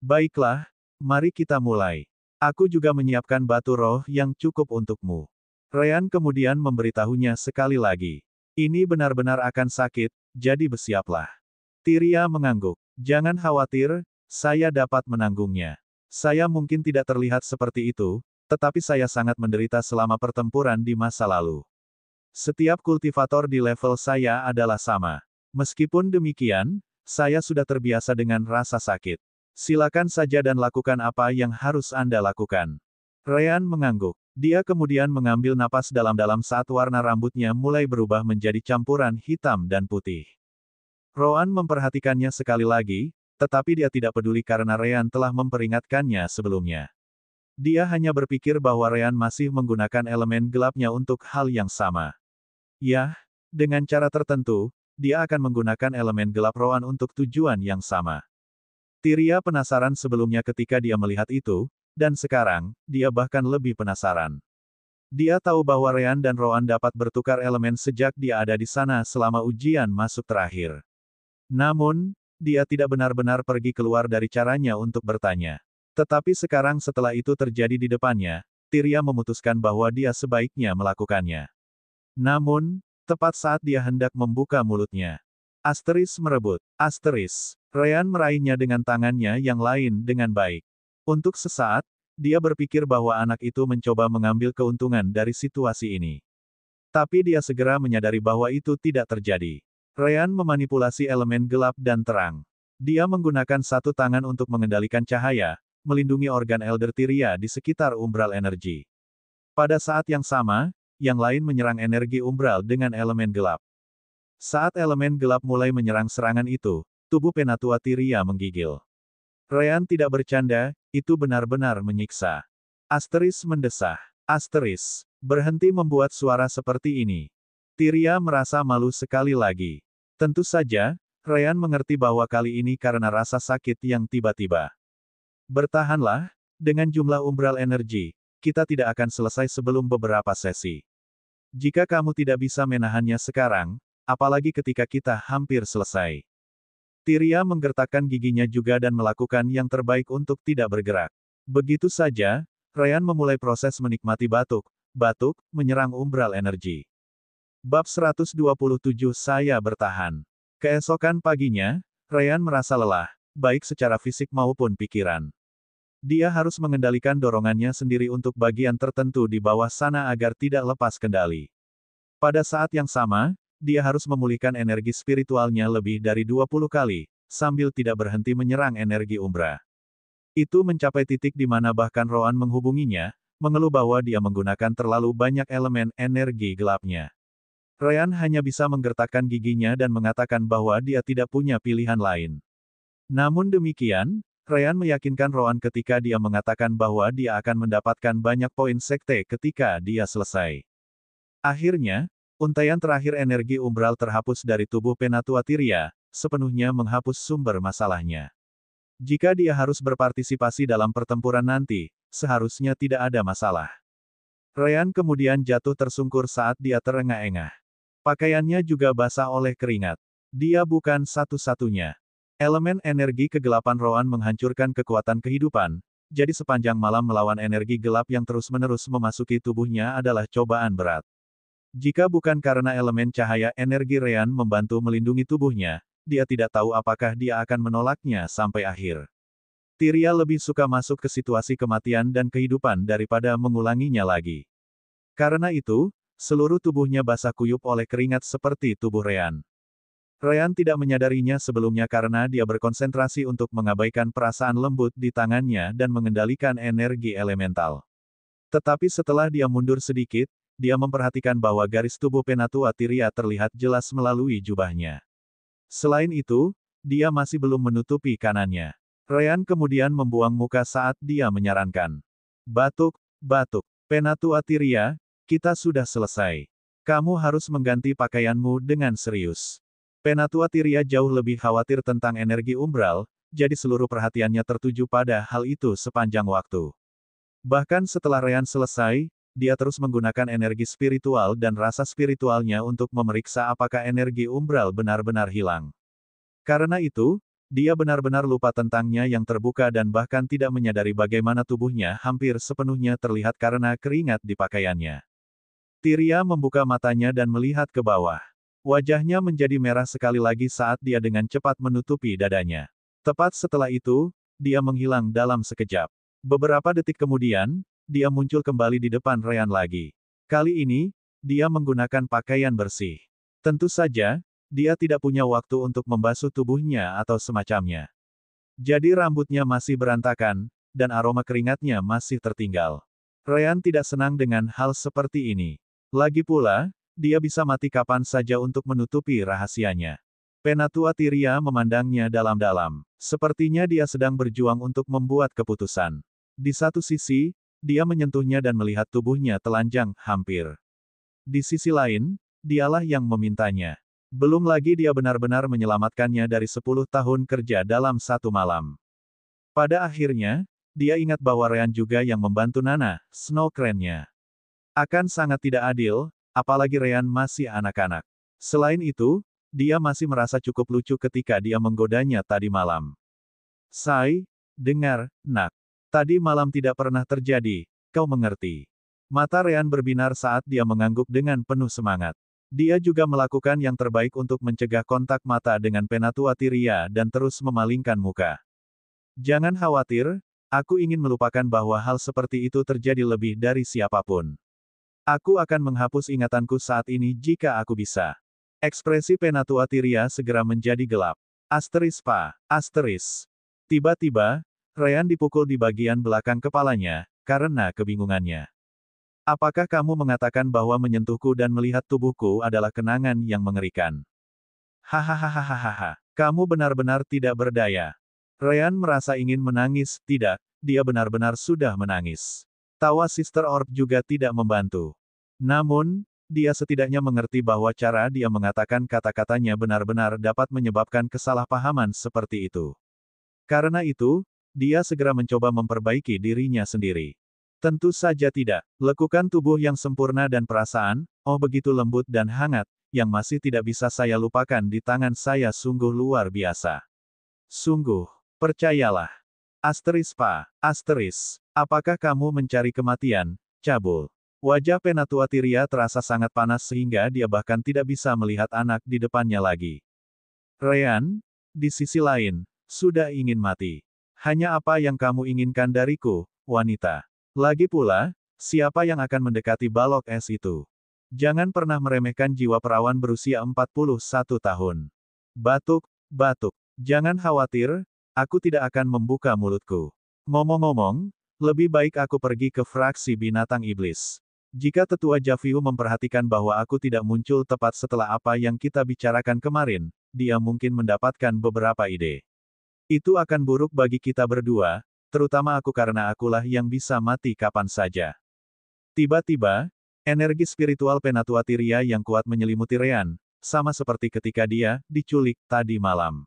Baiklah, mari kita mulai. Aku juga menyiapkan batu roh yang cukup untukmu. Ryan kemudian memberitahunya sekali lagi. Ini benar-benar akan sakit, jadi bersiaplah. Tyria mengangguk. Jangan khawatir, saya dapat menanggungnya. Saya mungkin tidak terlihat seperti itu, tetapi saya sangat menderita selama pertempuran di masa lalu. Setiap kultivator di level saya adalah sama. Meskipun demikian, saya sudah terbiasa dengan rasa sakit. Silakan saja dan lakukan apa yang harus Anda lakukan. Ryan mengangguk. Dia kemudian mengambil napas dalam-dalam saat warna rambutnya mulai berubah menjadi campuran hitam dan putih. Roan memperhatikannya sekali lagi, tetapi dia tidak peduli karena Ryan telah memperingatkannya sebelumnya. Dia hanya berpikir bahwa Ryan masih menggunakan elemen gelapnya untuk hal yang sama. Ya, dengan cara tertentu, dia akan menggunakan elemen gelap Roan untuk tujuan yang sama. Tyria penasaran sebelumnya ketika dia melihat itu, dan sekarang, dia bahkan lebih penasaran. Dia tahu bahwa Ryan dan Roan dapat bertukar elemen sejak dia ada di sana selama ujian masuk terakhir. Namun, dia tidak benar-benar pergi keluar dari caranya untuk bertanya. Tetapi sekarang setelah itu terjadi di depannya, Tyria memutuskan bahwa dia sebaiknya melakukannya. Namun, tepat saat dia hendak membuka mulutnya, Asteris merebut. Asteris. Ryan meraihnya dengan tangannya yang lain dengan baik. Untuk sesaat, dia berpikir bahwa anak itu mencoba mengambil keuntungan dari situasi ini. Tapi dia segera menyadari bahwa itu tidak terjadi. Ryan memanipulasi elemen gelap dan terang. Dia menggunakan satu tangan untuk mengendalikan cahaya, melindungi organ Elder Tyria di sekitar umbral energi. Pada saat yang sama, yang lain menyerang energi umbral dengan elemen gelap. Saat elemen gelap mulai menyerang serangan itu, tubuh Penatua Tyria menggigil. Ryan tidak bercanda, itu benar-benar menyiksa. Asteris mendesah. Asteris, berhenti membuat suara seperti ini. Tyria merasa malu sekali lagi. Tentu saja, Ryan mengerti bahwa kali ini karena rasa sakit yang tiba-tiba. Bertahanlah, dengan jumlah umbral energi, kita tidak akan selesai sebelum beberapa sesi. Jika kamu tidak bisa menahannya sekarang, apalagi ketika kita hampir selesai. Tyria menggertakkan giginya juga dan melakukan yang terbaik untuk tidak bergerak. Begitu saja, Ryan memulai proses menikmati batuk, menyerang umbral energi. Bab 127 Saya bertahan. Keesokan paginya, Ryan merasa lelah, baik secara fisik maupun pikiran. Dia harus mengendalikan dorongannya sendiri untuk bagian tertentu di bawah sana agar tidak lepas kendali. Pada saat yang sama, dia harus memulihkan energi spiritualnya lebih dari 20 kali, sambil tidak berhenti menyerang energi umbra. Itu mencapai titik di mana bahkan Roan menghubunginya, mengeluh bahwa dia menggunakan terlalu banyak elemen energi gelapnya. Ryan hanya bisa menggertakkan giginya dan mengatakan bahwa dia tidak punya pilihan lain. Namun demikian, Ryan meyakinkan Roan ketika dia mengatakan bahwa dia akan mendapatkan banyak poin sekte ketika dia selesai. Akhirnya, untaian terakhir energi umbral terhapus dari tubuh Penatua Tyria, sepenuhnya menghapus sumber masalahnya. Jika dia harus berpartisipasi dalam pertempuran nanti, seharusnya tidak ada masalah. Ryan kemudian jatuh tersungkur saat dia terengah-engah. Pakaiannya juga basah oleh keringat. Dia bukan satu-satunya. Elemen energi kegelapan Roan menghancurkan kekuatan kehidupan, jadi sepanjang malam melawan energi gelap yang terus-menerus memasuki tubuhnya adalah cobaan berat. Jika bukan karena elemen cahaya energi Ryan membantu melindungi tubuhnya, dia tidak tahu apakah dia akan menolaknya sampai akhir. Tyria lebih suka masuk ke situasi kematian dan kehidupan daripada mengulanginya lagi. Karena itu, seluruh tubuhnya basah kuyup oleh keringat seperti tubuh Ryan. Ryan tidak menyadarinya sebelumnya karena dia berkonsentrasi untuk mengabaikan perasaan lembut di tangannya dan mengendalikan energi elemental. Tetapi setelah dia mundur sedikit, dia memperhatikan bahwa garis tubuh Penatua Tyria terlihat jelas melalui jubahnya. Selain itu, dia masih belum menutupi kanannya. Ryan kemudian membuang muka saat dia menyarankan. Batuk. Penatua Tyria, kita sudah selesai. Kamu harus mengganti pakaianmu dengan serius. Penatua Tyria jauh lebih khawatir tentang energi umbral, jadi seluruh perhatiannya tertuju pada hal itu sepanjang waktu. Bahkan setelah Ryan selesai, dia terus menggunakan energi spiritual dan rasa spiritualnya untuk memeriksa apakah energi umbral benar-benar hilang. Karena itu, dia benar-benar lupa tentangnya yang terbuka dan bahkan tidak menyadari bagaimana tubuhnya hampir sepenuhnya terlihat karena keringat di pakaiannya. Tyria membuka matanya dan melihat ke bawah. Wajahnya menjadi merah sekali lagi saat dia dengan cepat menutupi dadanya. Tepat setelah itu, dia menghilang dalam sekejap. Beberapa detik kemudian, dia muncul kembali di depan Ryan lagi. Kali ini, dia menggunakan pakaian bersih. Tentu saja, dia tidak punya waktu untuk membasuh tubuhnya atau semacamnya. Jadi rambutnya masih berantakan, dan aroma keringatnya masih tertinggal. Ryan tidak senang dengan hal seperti ini. Lagi pula, dia bisa mati kapan saja untuk menutupi rahasianya. Penatua Tyria memandangnya dalam-dalam. Sepertinya dia sedang berjuang untuk membuat keputusan. Di satu sisi, dia menyentuhnya dan melihat tubuhnya telanjang, hampir. Di sisi lain, dialah yang memintanya. Belum lagi dia benar-benar menyelamatkannya dari 10 tahun kerja dalam satu malam. Pada akhirnya, dia ingat bahwa Ryan juga yang membantu Nana, Snow Crane-nya. Akan sangat tidak adil, apalagi Ryan masih anak-anak. Selain itu, dia masih merasa cukup lucu ketika dia menggodanya tadi malam. Sai, dengar, nak. Tadi malam tidak pernah terjadi, kau mengerti. Mata Ryan berbinar saat dia mengangguk dengan penuh semangat. Dia juga melakukan yang terbaik untuk mencegah kontak mata dengan Penatua Tyria dan terus memalingkan muka. Jangan khawatir, aku ingin melupakan bahwa hal seperti itu terjadi lebih dari siapapun. Aku akan menghapus ingatanku saat ini jika aku bisa. Ekspresi Penatua Tyria segera menjadi gelap. Asteris. Tiba-tiba, Ryan dipukul di bagian belakang kepalanya, karena kebingungannya. Apakah kamu mengatakan bahwa menyentuhku dan melihat tubuhku adalah kenangan yang mengerikan? Hahaha, kamu benar-benar tidak berdaya. Ryan merasa ingin menangis, tidak, dia benar-benar sudah menangis. Tawa Sister Orb juga tidak membantu. Namun, dia setidaknya mengerti bahwa cara dia mengatakan kata-katanya benar-benar dapat menyebabkan kesalahpahaman seperti itu. Karena itu, dia segera mencoba memperbaiki dirinya sendiri. Tentu saja tidak. Lekukan tubuh yang sempurna dan perasaan, oh begitu lembut dan hangat, yang masih tidak bisa saya lupakan di tangan saya sungguh luar biasa. Sungguh, percayalah. Asteris. Apakah kamu mencari kematian, cabul? Wajah Penatua Tyria terasa sangat panas sehingga dia bahkan tidak bisa melihat anak di depannya lagi. Ryan, di sisi lain, sudah ingin mati. Hanya apa yang kamu inginkan dariku, wanita? Lagi pula, siapa yang akan mendekati balok es itu? Jangan pernah meremehkan jiwa perawan berusia 41 tahun. Batuk. Jangan khawatir, aku tidak akan membuka mulutku. Ngomong-ngomong, lebih baik aku pergi ke fraksi binatang iblis. Jika tetua Javiu memperhatikan bahwa aku tidak muncul tepat setelah apa yang kita bicarakan kemarin, dia mungkin mendapatkan beberapa ide. Itu akan buruk bagi kita berdua, terutama aku karena akulah yang bisa mati kapan saja. Tiba-tiba, energi spiritual Penatua Tyria yang kuat menyelimuti Ryan, sama seperti ketika dia diculik tadi malam.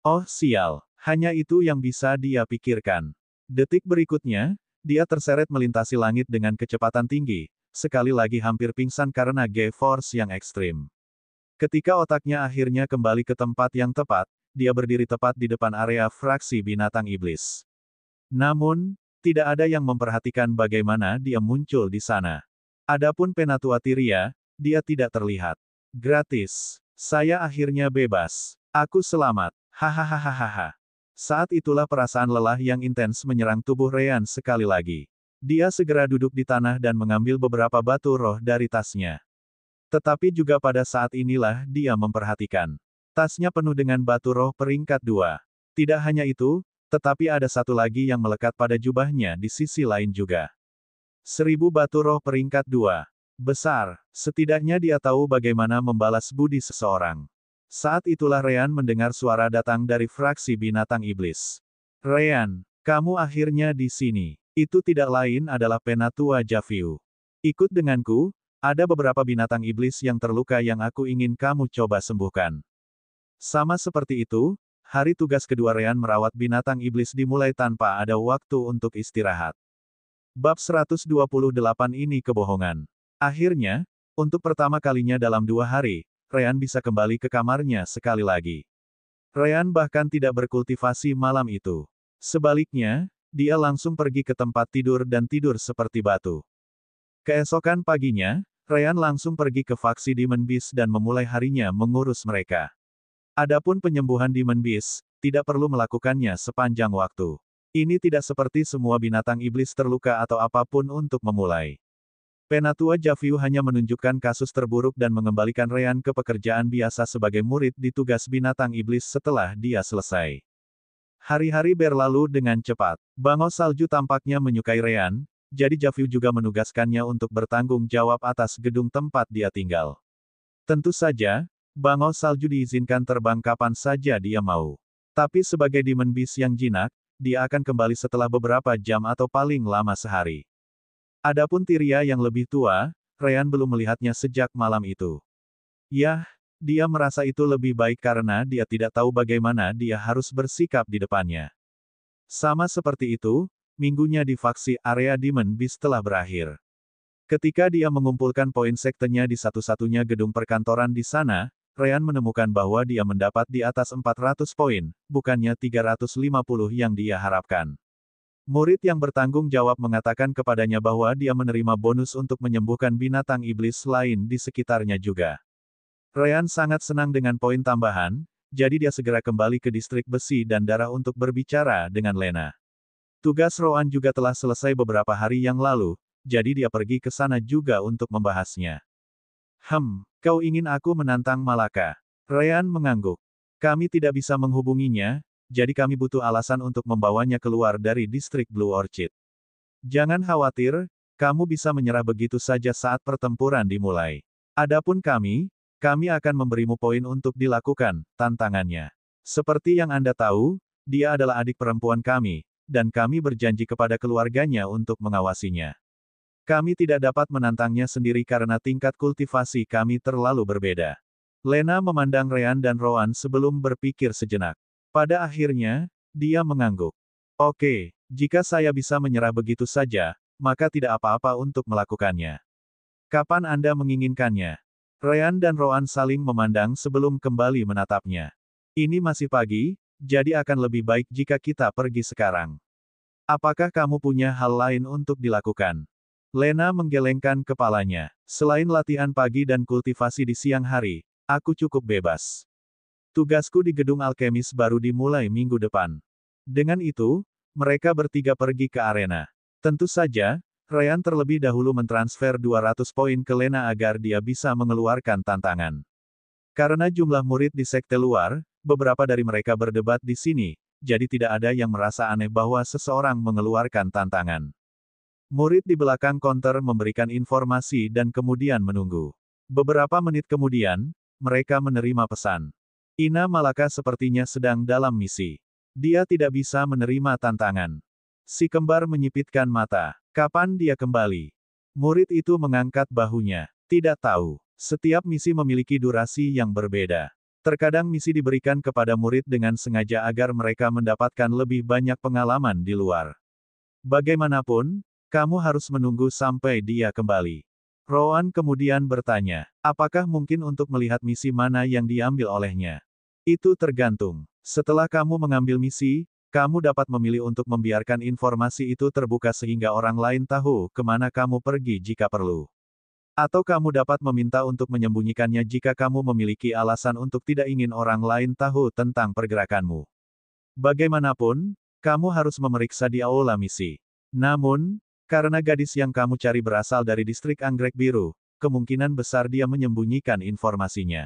Oh sial, hanya itu yang bisa dia pikirkan. Detik berikutnya, dia terseret melintasi langit dengan kecepatan tinggi, sekali lagi hampir pingsan karena G-Force yang ekstrim. Ketika otaknya akhirnya kembali ke tempat yang tepat, dia berdiri tepat di depan area fraksi binatang iblis. Namun, tidak ada yang memperhatikan bagaimana dia muncul di sana. Adapun Penatua Tyria, dia tidak terlihat. Gratis. Saya akhirnya bebas. Aku selamat. Hahaha. Saat itulah perasaan lelah yang intens menyerang tubuh Ryan sekali lagi. Dia segera duduk di tanah dan mengambil beberapa batu roh dari tasnya. Tetapi juga pada saat inilah dia memperhatikan. Tasnya penuh dengan batu roh peringkat 2. Tidak hanya itu, tetapi ada satu lagi yang melekat pada jubahnya di sisi lain juga. 1000 batu roh peringkat 2. Besar, setidaknya dia tahu bagaimana membalas budi seseorang. Saat itulah Ryan mendengar suara datang dari fraksi binatang iblis. Ryan, kamu akhirnya di sini. Itu tidak lain adalah Penatua Javiu. Ikut denganku, ada beberapa binatang iblis yang terluka yang aku ingin kamu coba sembuhkan. Sama seperti itu, hari tugas kedua Ryan merawat binatang iblis dimulai tanpa ada waktu untuk istirahat. Bab 128 ini kebohongan. Akhirnya, untuk pertama kalinya dalam 2 hari, Ryan bisa kembali ke kamarnya sekali lagi. Ryan bahkan tidak berkultivasi malam itu. Sebaliknya, dia langsung pergi ke tempat tidur dan tidur seperti batu. Keesokan paginya, Ryan langsung pergi ke faksi Demon Beast dan memulai harinya mengurus mereka. Adapun penyembuhan Demon Beast, tidak perlu melakukannya sepanjang waktu. Ini tidak seperti semua binatang iblis terluka atau apapun untuk memulai. Penatua Javiu hanya menunjukkan kasus terburuk dan mengembalikan Ryan ke pekerjaan biasa sebagai murid di tugas binatang iblis setelah dia selesai. Hari-hari berlalu dengan cepat. Bangau salju tampaknya menyukai Ryan, jadi Javiu juga menugaskannya untuk bertanggung jawab atas gedung tempat dia tinggal. Tentu saja, bangau salju diizinkan terbang kapan saja dia mau. Tapi sebagai Demon Beast yang jinak, dia akan kembali setelah beberapa jam atau paling lama sehari. Adapun Tyria yang lebih tua, Ryan belum melihatnya sejak malam itu. Yah, dia merasa itu lebih baik karena dia tidak tahu bagaimana dia harus bersikap di depannya. Sama seperti itu, minggunya di faksi area Demon Beast telah berakhir. Ketika dia mengumpulkan poin sektenya di satu-satunya gedung perkantoran di sana, Ryan menemukan bahwa dia mendapat di atas 400 poin, bukannya 350 yang dia harapkan. Murid yang bertanggung jawab mengatakan kepadanya bahwa dia menerima bonus untuk menyembuhkan binatang iblis lain di sekitarnya juga. Ryan sangat senang dengan poin tambahan, jadi dia segera kembali ke distrik besi dan darah untuk berbicara dengan Lena. Tugas Rowan juga telah selesai beberapa hari yang lalu, jadi dia pergi ke sana juga untuk membahasnya. Kau ingin aku menantang Malaka? Ryan mengangguk. Kami tidak bisa menghubunginya, jadi kami butuh alasan untuk membawanya keluar dari distrik Blue Orchid. Jangan khawatir, kamu bisa menyerah begitu saja saat pertempuran dimulai. Adapun kami akan memberimu poin untuk dilakukan tantangannya. Seperti yang Anda tahu, dia adalah adik perempuan kami, dan kami berjanji kepada keluarganya untuk mengawasinya. Kami tidak dapat menantangnya sendiri karena tingkat kultivasi kami terlalu berbeda. Lena memandang Ryan dan Rowan sebelum berpikir sejenak. Pada akhirnya, dia mengangguk. Oke, jika saya bisa menyerah begitu saja, maka tidak apa-apa untuk melakukannya. Kapan Anda menginginkannya? Ryan dan Rowan saling memandang sebelum kembali menatapnya. Ini masih pagi, jadi akan lebih baik jika kita pergi sekarang. Apakah kamu punya hal lain untuk dilakukan? Lena menggelengkan kepalanya. Selain latihan pagi dan kultivasi di siang hari, aku cukup bebas. Tugasku di gedung alkemis baru dimulai minggu depan. Dengan itu, mereka bertiga pergi ke arena. Tentu saja, Ryan terlebih dahulu mentransfer 200 poin ke Lena agar dia bisa mengeluarkan tantangan. Karena jumlah murid di sekte luar, beberapa dari mereka berdebat di sini, jadi tidak ada yang merasa aneh bahwa seseorang mengeluarkan tantangan. Murid di belakang konter memberikan informasi dan kemudian menunggu. Beberapa menit kemudian, mereka menerima pesan. Ina Malaka sepertinya sedang dalam misi. Dia tidak bisa menerima tantangan. Si kembar menyipitkan mata. Kapan dia kembali? Murid itu mengangkat bahunya. Tidak tahu. Setiap misi memiliki durasi yang berbeda. Terkadang misi diberikan kepada murid dengan sengaja agar mereka mendapatkan lebih banyak pengalaman di luar. Bagaimanapun, kamu harus menunggu sampai dia kembali. Rowan kemudian bertanya, apakah mungkin untuk melihat misi mana yang diambil olehnya? Itu tergantung. Setelah kamu mengambil misi, kamu dapat memilih untuk membiarkan informasi itu terbuka sehingga orang lain tahu kemana kamu pergi jika perlu. Atau kamu dapat meminta untuk menyembunyikannya jika kamu memiliki alasan untuk tidak ingin orang lain tahu tentang pergerakanmu. Bagaimanapun, kamu harus memeriksa di aula misi. Namun, karena gadis yang kamu cari berasal dari distrik Anggrek Biru, kemungkinan besar dia menyembunyikan informasinya.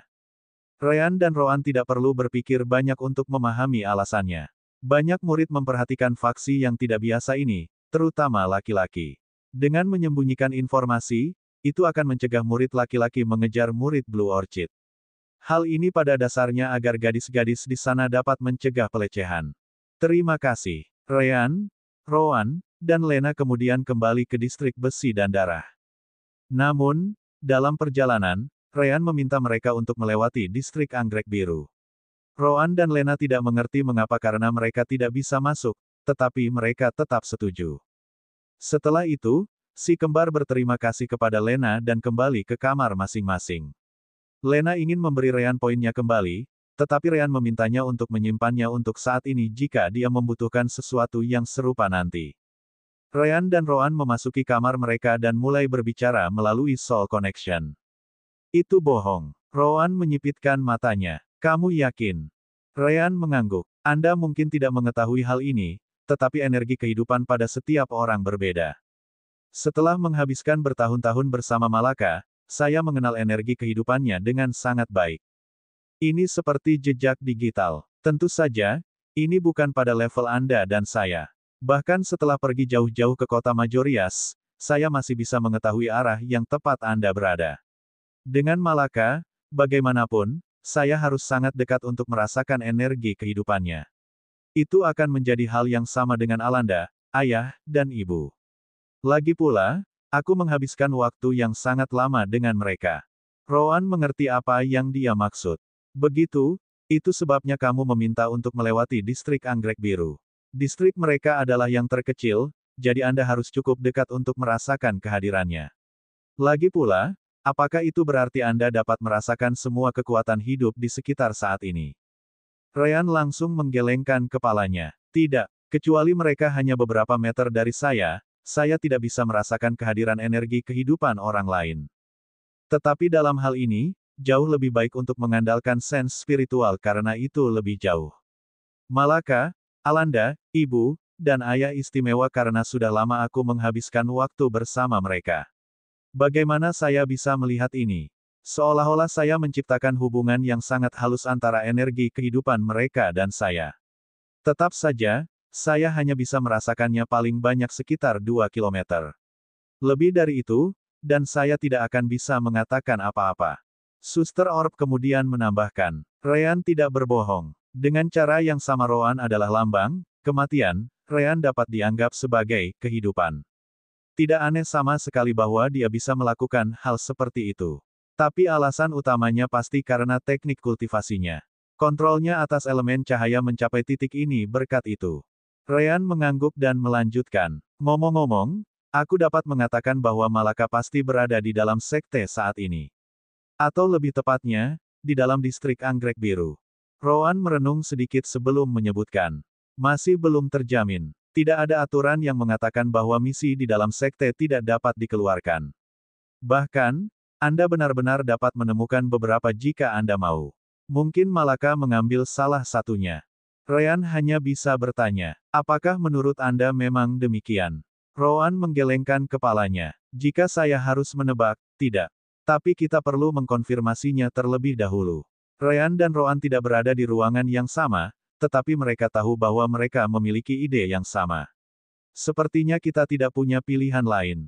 Ryan dan Rowan tidak perlu berpikir banyak untuk memahami alasannya. Banyak murid memperhatikan faksi yang tidak biasa ini, terutama laki-laki. Dengan menyembunyikan informasi, itu akan mencegah murid laki-laki mengejar murid Blue Orchid. Hal ini pada dasarnya agar gadis-gadis di sana dapat mencegah pelecehan. Terima kasih, Ryan, Rowan, dan Lena kemudian kembali ke distrik besi dan darah. Namun, dalam perjalanan, Ryan meminta mereka untuk melewati distrik Anggrek Biru. Rowan dan Lena tidak mengerti mengapa karena mereka tidak bisa masuk, tetapi mereka tetap setuju. Setelah itu, si kembar berterima kasih kepada Lena dan kembali ke kamar masing-masing. Lena ingin memberi Ryan poinnya kembali, tetapi Ryan memintanya untuk menyimpannya untuk saat ini jika dia membutuhkan sesuatu yang serupa nanti. Ryan dan Rowan memasuki kamar mereka dan mulai berbicara melalui Soul Connection. Itu bohong. Rowan menyipitkan matanya. Kamu yakin? Ryan mengangguk. Anda mungkin tidak mengetahui hal ini, tetapi energi kehidupan pada setiap orang berbeda. Setelah menghabiskan bertahun-tahun bersama Malaka, saya mengenal energi kehidupannya dengan sangat baik. Ini seperti jejak digital. Tentu saja, ini bukan pada level Anda dan saya. Bahkan setelah pergi jauh-jauh ke kota Majorias, saya masih bisa mengetahui arah yang tepat Anda berada. Dengan Malaka, bagaimanapun, saya harus sangat dekat untuk merasakan energi kehidupannya. Itu akan menjadi hal yang sama dengan Alanda, ayah, dan ibu. Lagi pula, aku menghabiskan waktu yang sangat lama dengan mereka. Rowan mengerti apa yang dia maksud. Begitu, itu sebabnya kamu meminta untuk melewati distrik anggrek biru. Distrik mereka adalah yang terkecil, jadi Anda harus cukup dekat untuk merasakan kehadirannya. Lagi pula, apakah itu berarti Anda dapat merasakan semua kekuatan hidup di sekitar saat ini? Ryan langsung menggelengkan kepalanya. Tidak, kecuali mereka hanya beberapa meter dari saya tidak bisa merasakan kehadiran energi kehidupan orang lain. Tetapi dalam hal ini, jauh lebih baik untuk mengandalkan sense spiritual karena itu lebih jauh. Malaka, Alanda, ibu, dan ayah istimewa karena sudah lama aku menghabiskan waktu bersama mereka. Bagaimana saya bisa melihat ini? Seolah-olah saya menciptakan hubungan yang sangat halus antara energi kehidupan mereka dan saya. Tetap saja, saya hanya bisa merasakannya paling banyak sekitar 2 kilometer. Lebih dari itu, dan saya tidak akan bisa mengatakan apa-apa. Suster Orb kemudian menambahkan, Ryan tidak berbohong. Dengan cara yang sama Rowan adalah lambang, kematian, Ryan dapat dianggap sebagai kehidupan. Tidak aneh sama sekali bahwa dia bisa melakukan hal seperti itu. Tapi alasan utamanya pasti karena teknik kultivasinya. Kontrolnya atas elemen cahaya mencapai titik ini berkat itu. Ryan mengangguk dan melanjutkan. Ngomong-ngomong, aku dapat mengatakan bahwa Malaka pasti berada di dalam sekte saat ini. Atau lebih tepatnya, di dalam distrik anggrek biru. Rowan merenung sedikit sebelum menyebutkan. Masih belum terjamin. Tidak ada aturan yang mengatakan bahwa misi di dalam sekte tidak dapat dikeluarkan. Bahkan, Anda benar-benar dapat menemukan beberapa jika Anda mau. Mungkin Malaka mengambil salah satunya. Ryan hanya bisa bertanya, apakah menurut Anda memang demikian? Rowan menggelengkan kepalanya. Jika saya harus menebak, tidak. Tapi kita perlu mengkonfirmasinya terlebih dahulu. Ryan dan Rowan tidak berada di ruangan yang sama, tetapi mereka tahu bahwa mereka memiliki ide yang sama. Sepertinya kita tidak punya pilihan lain.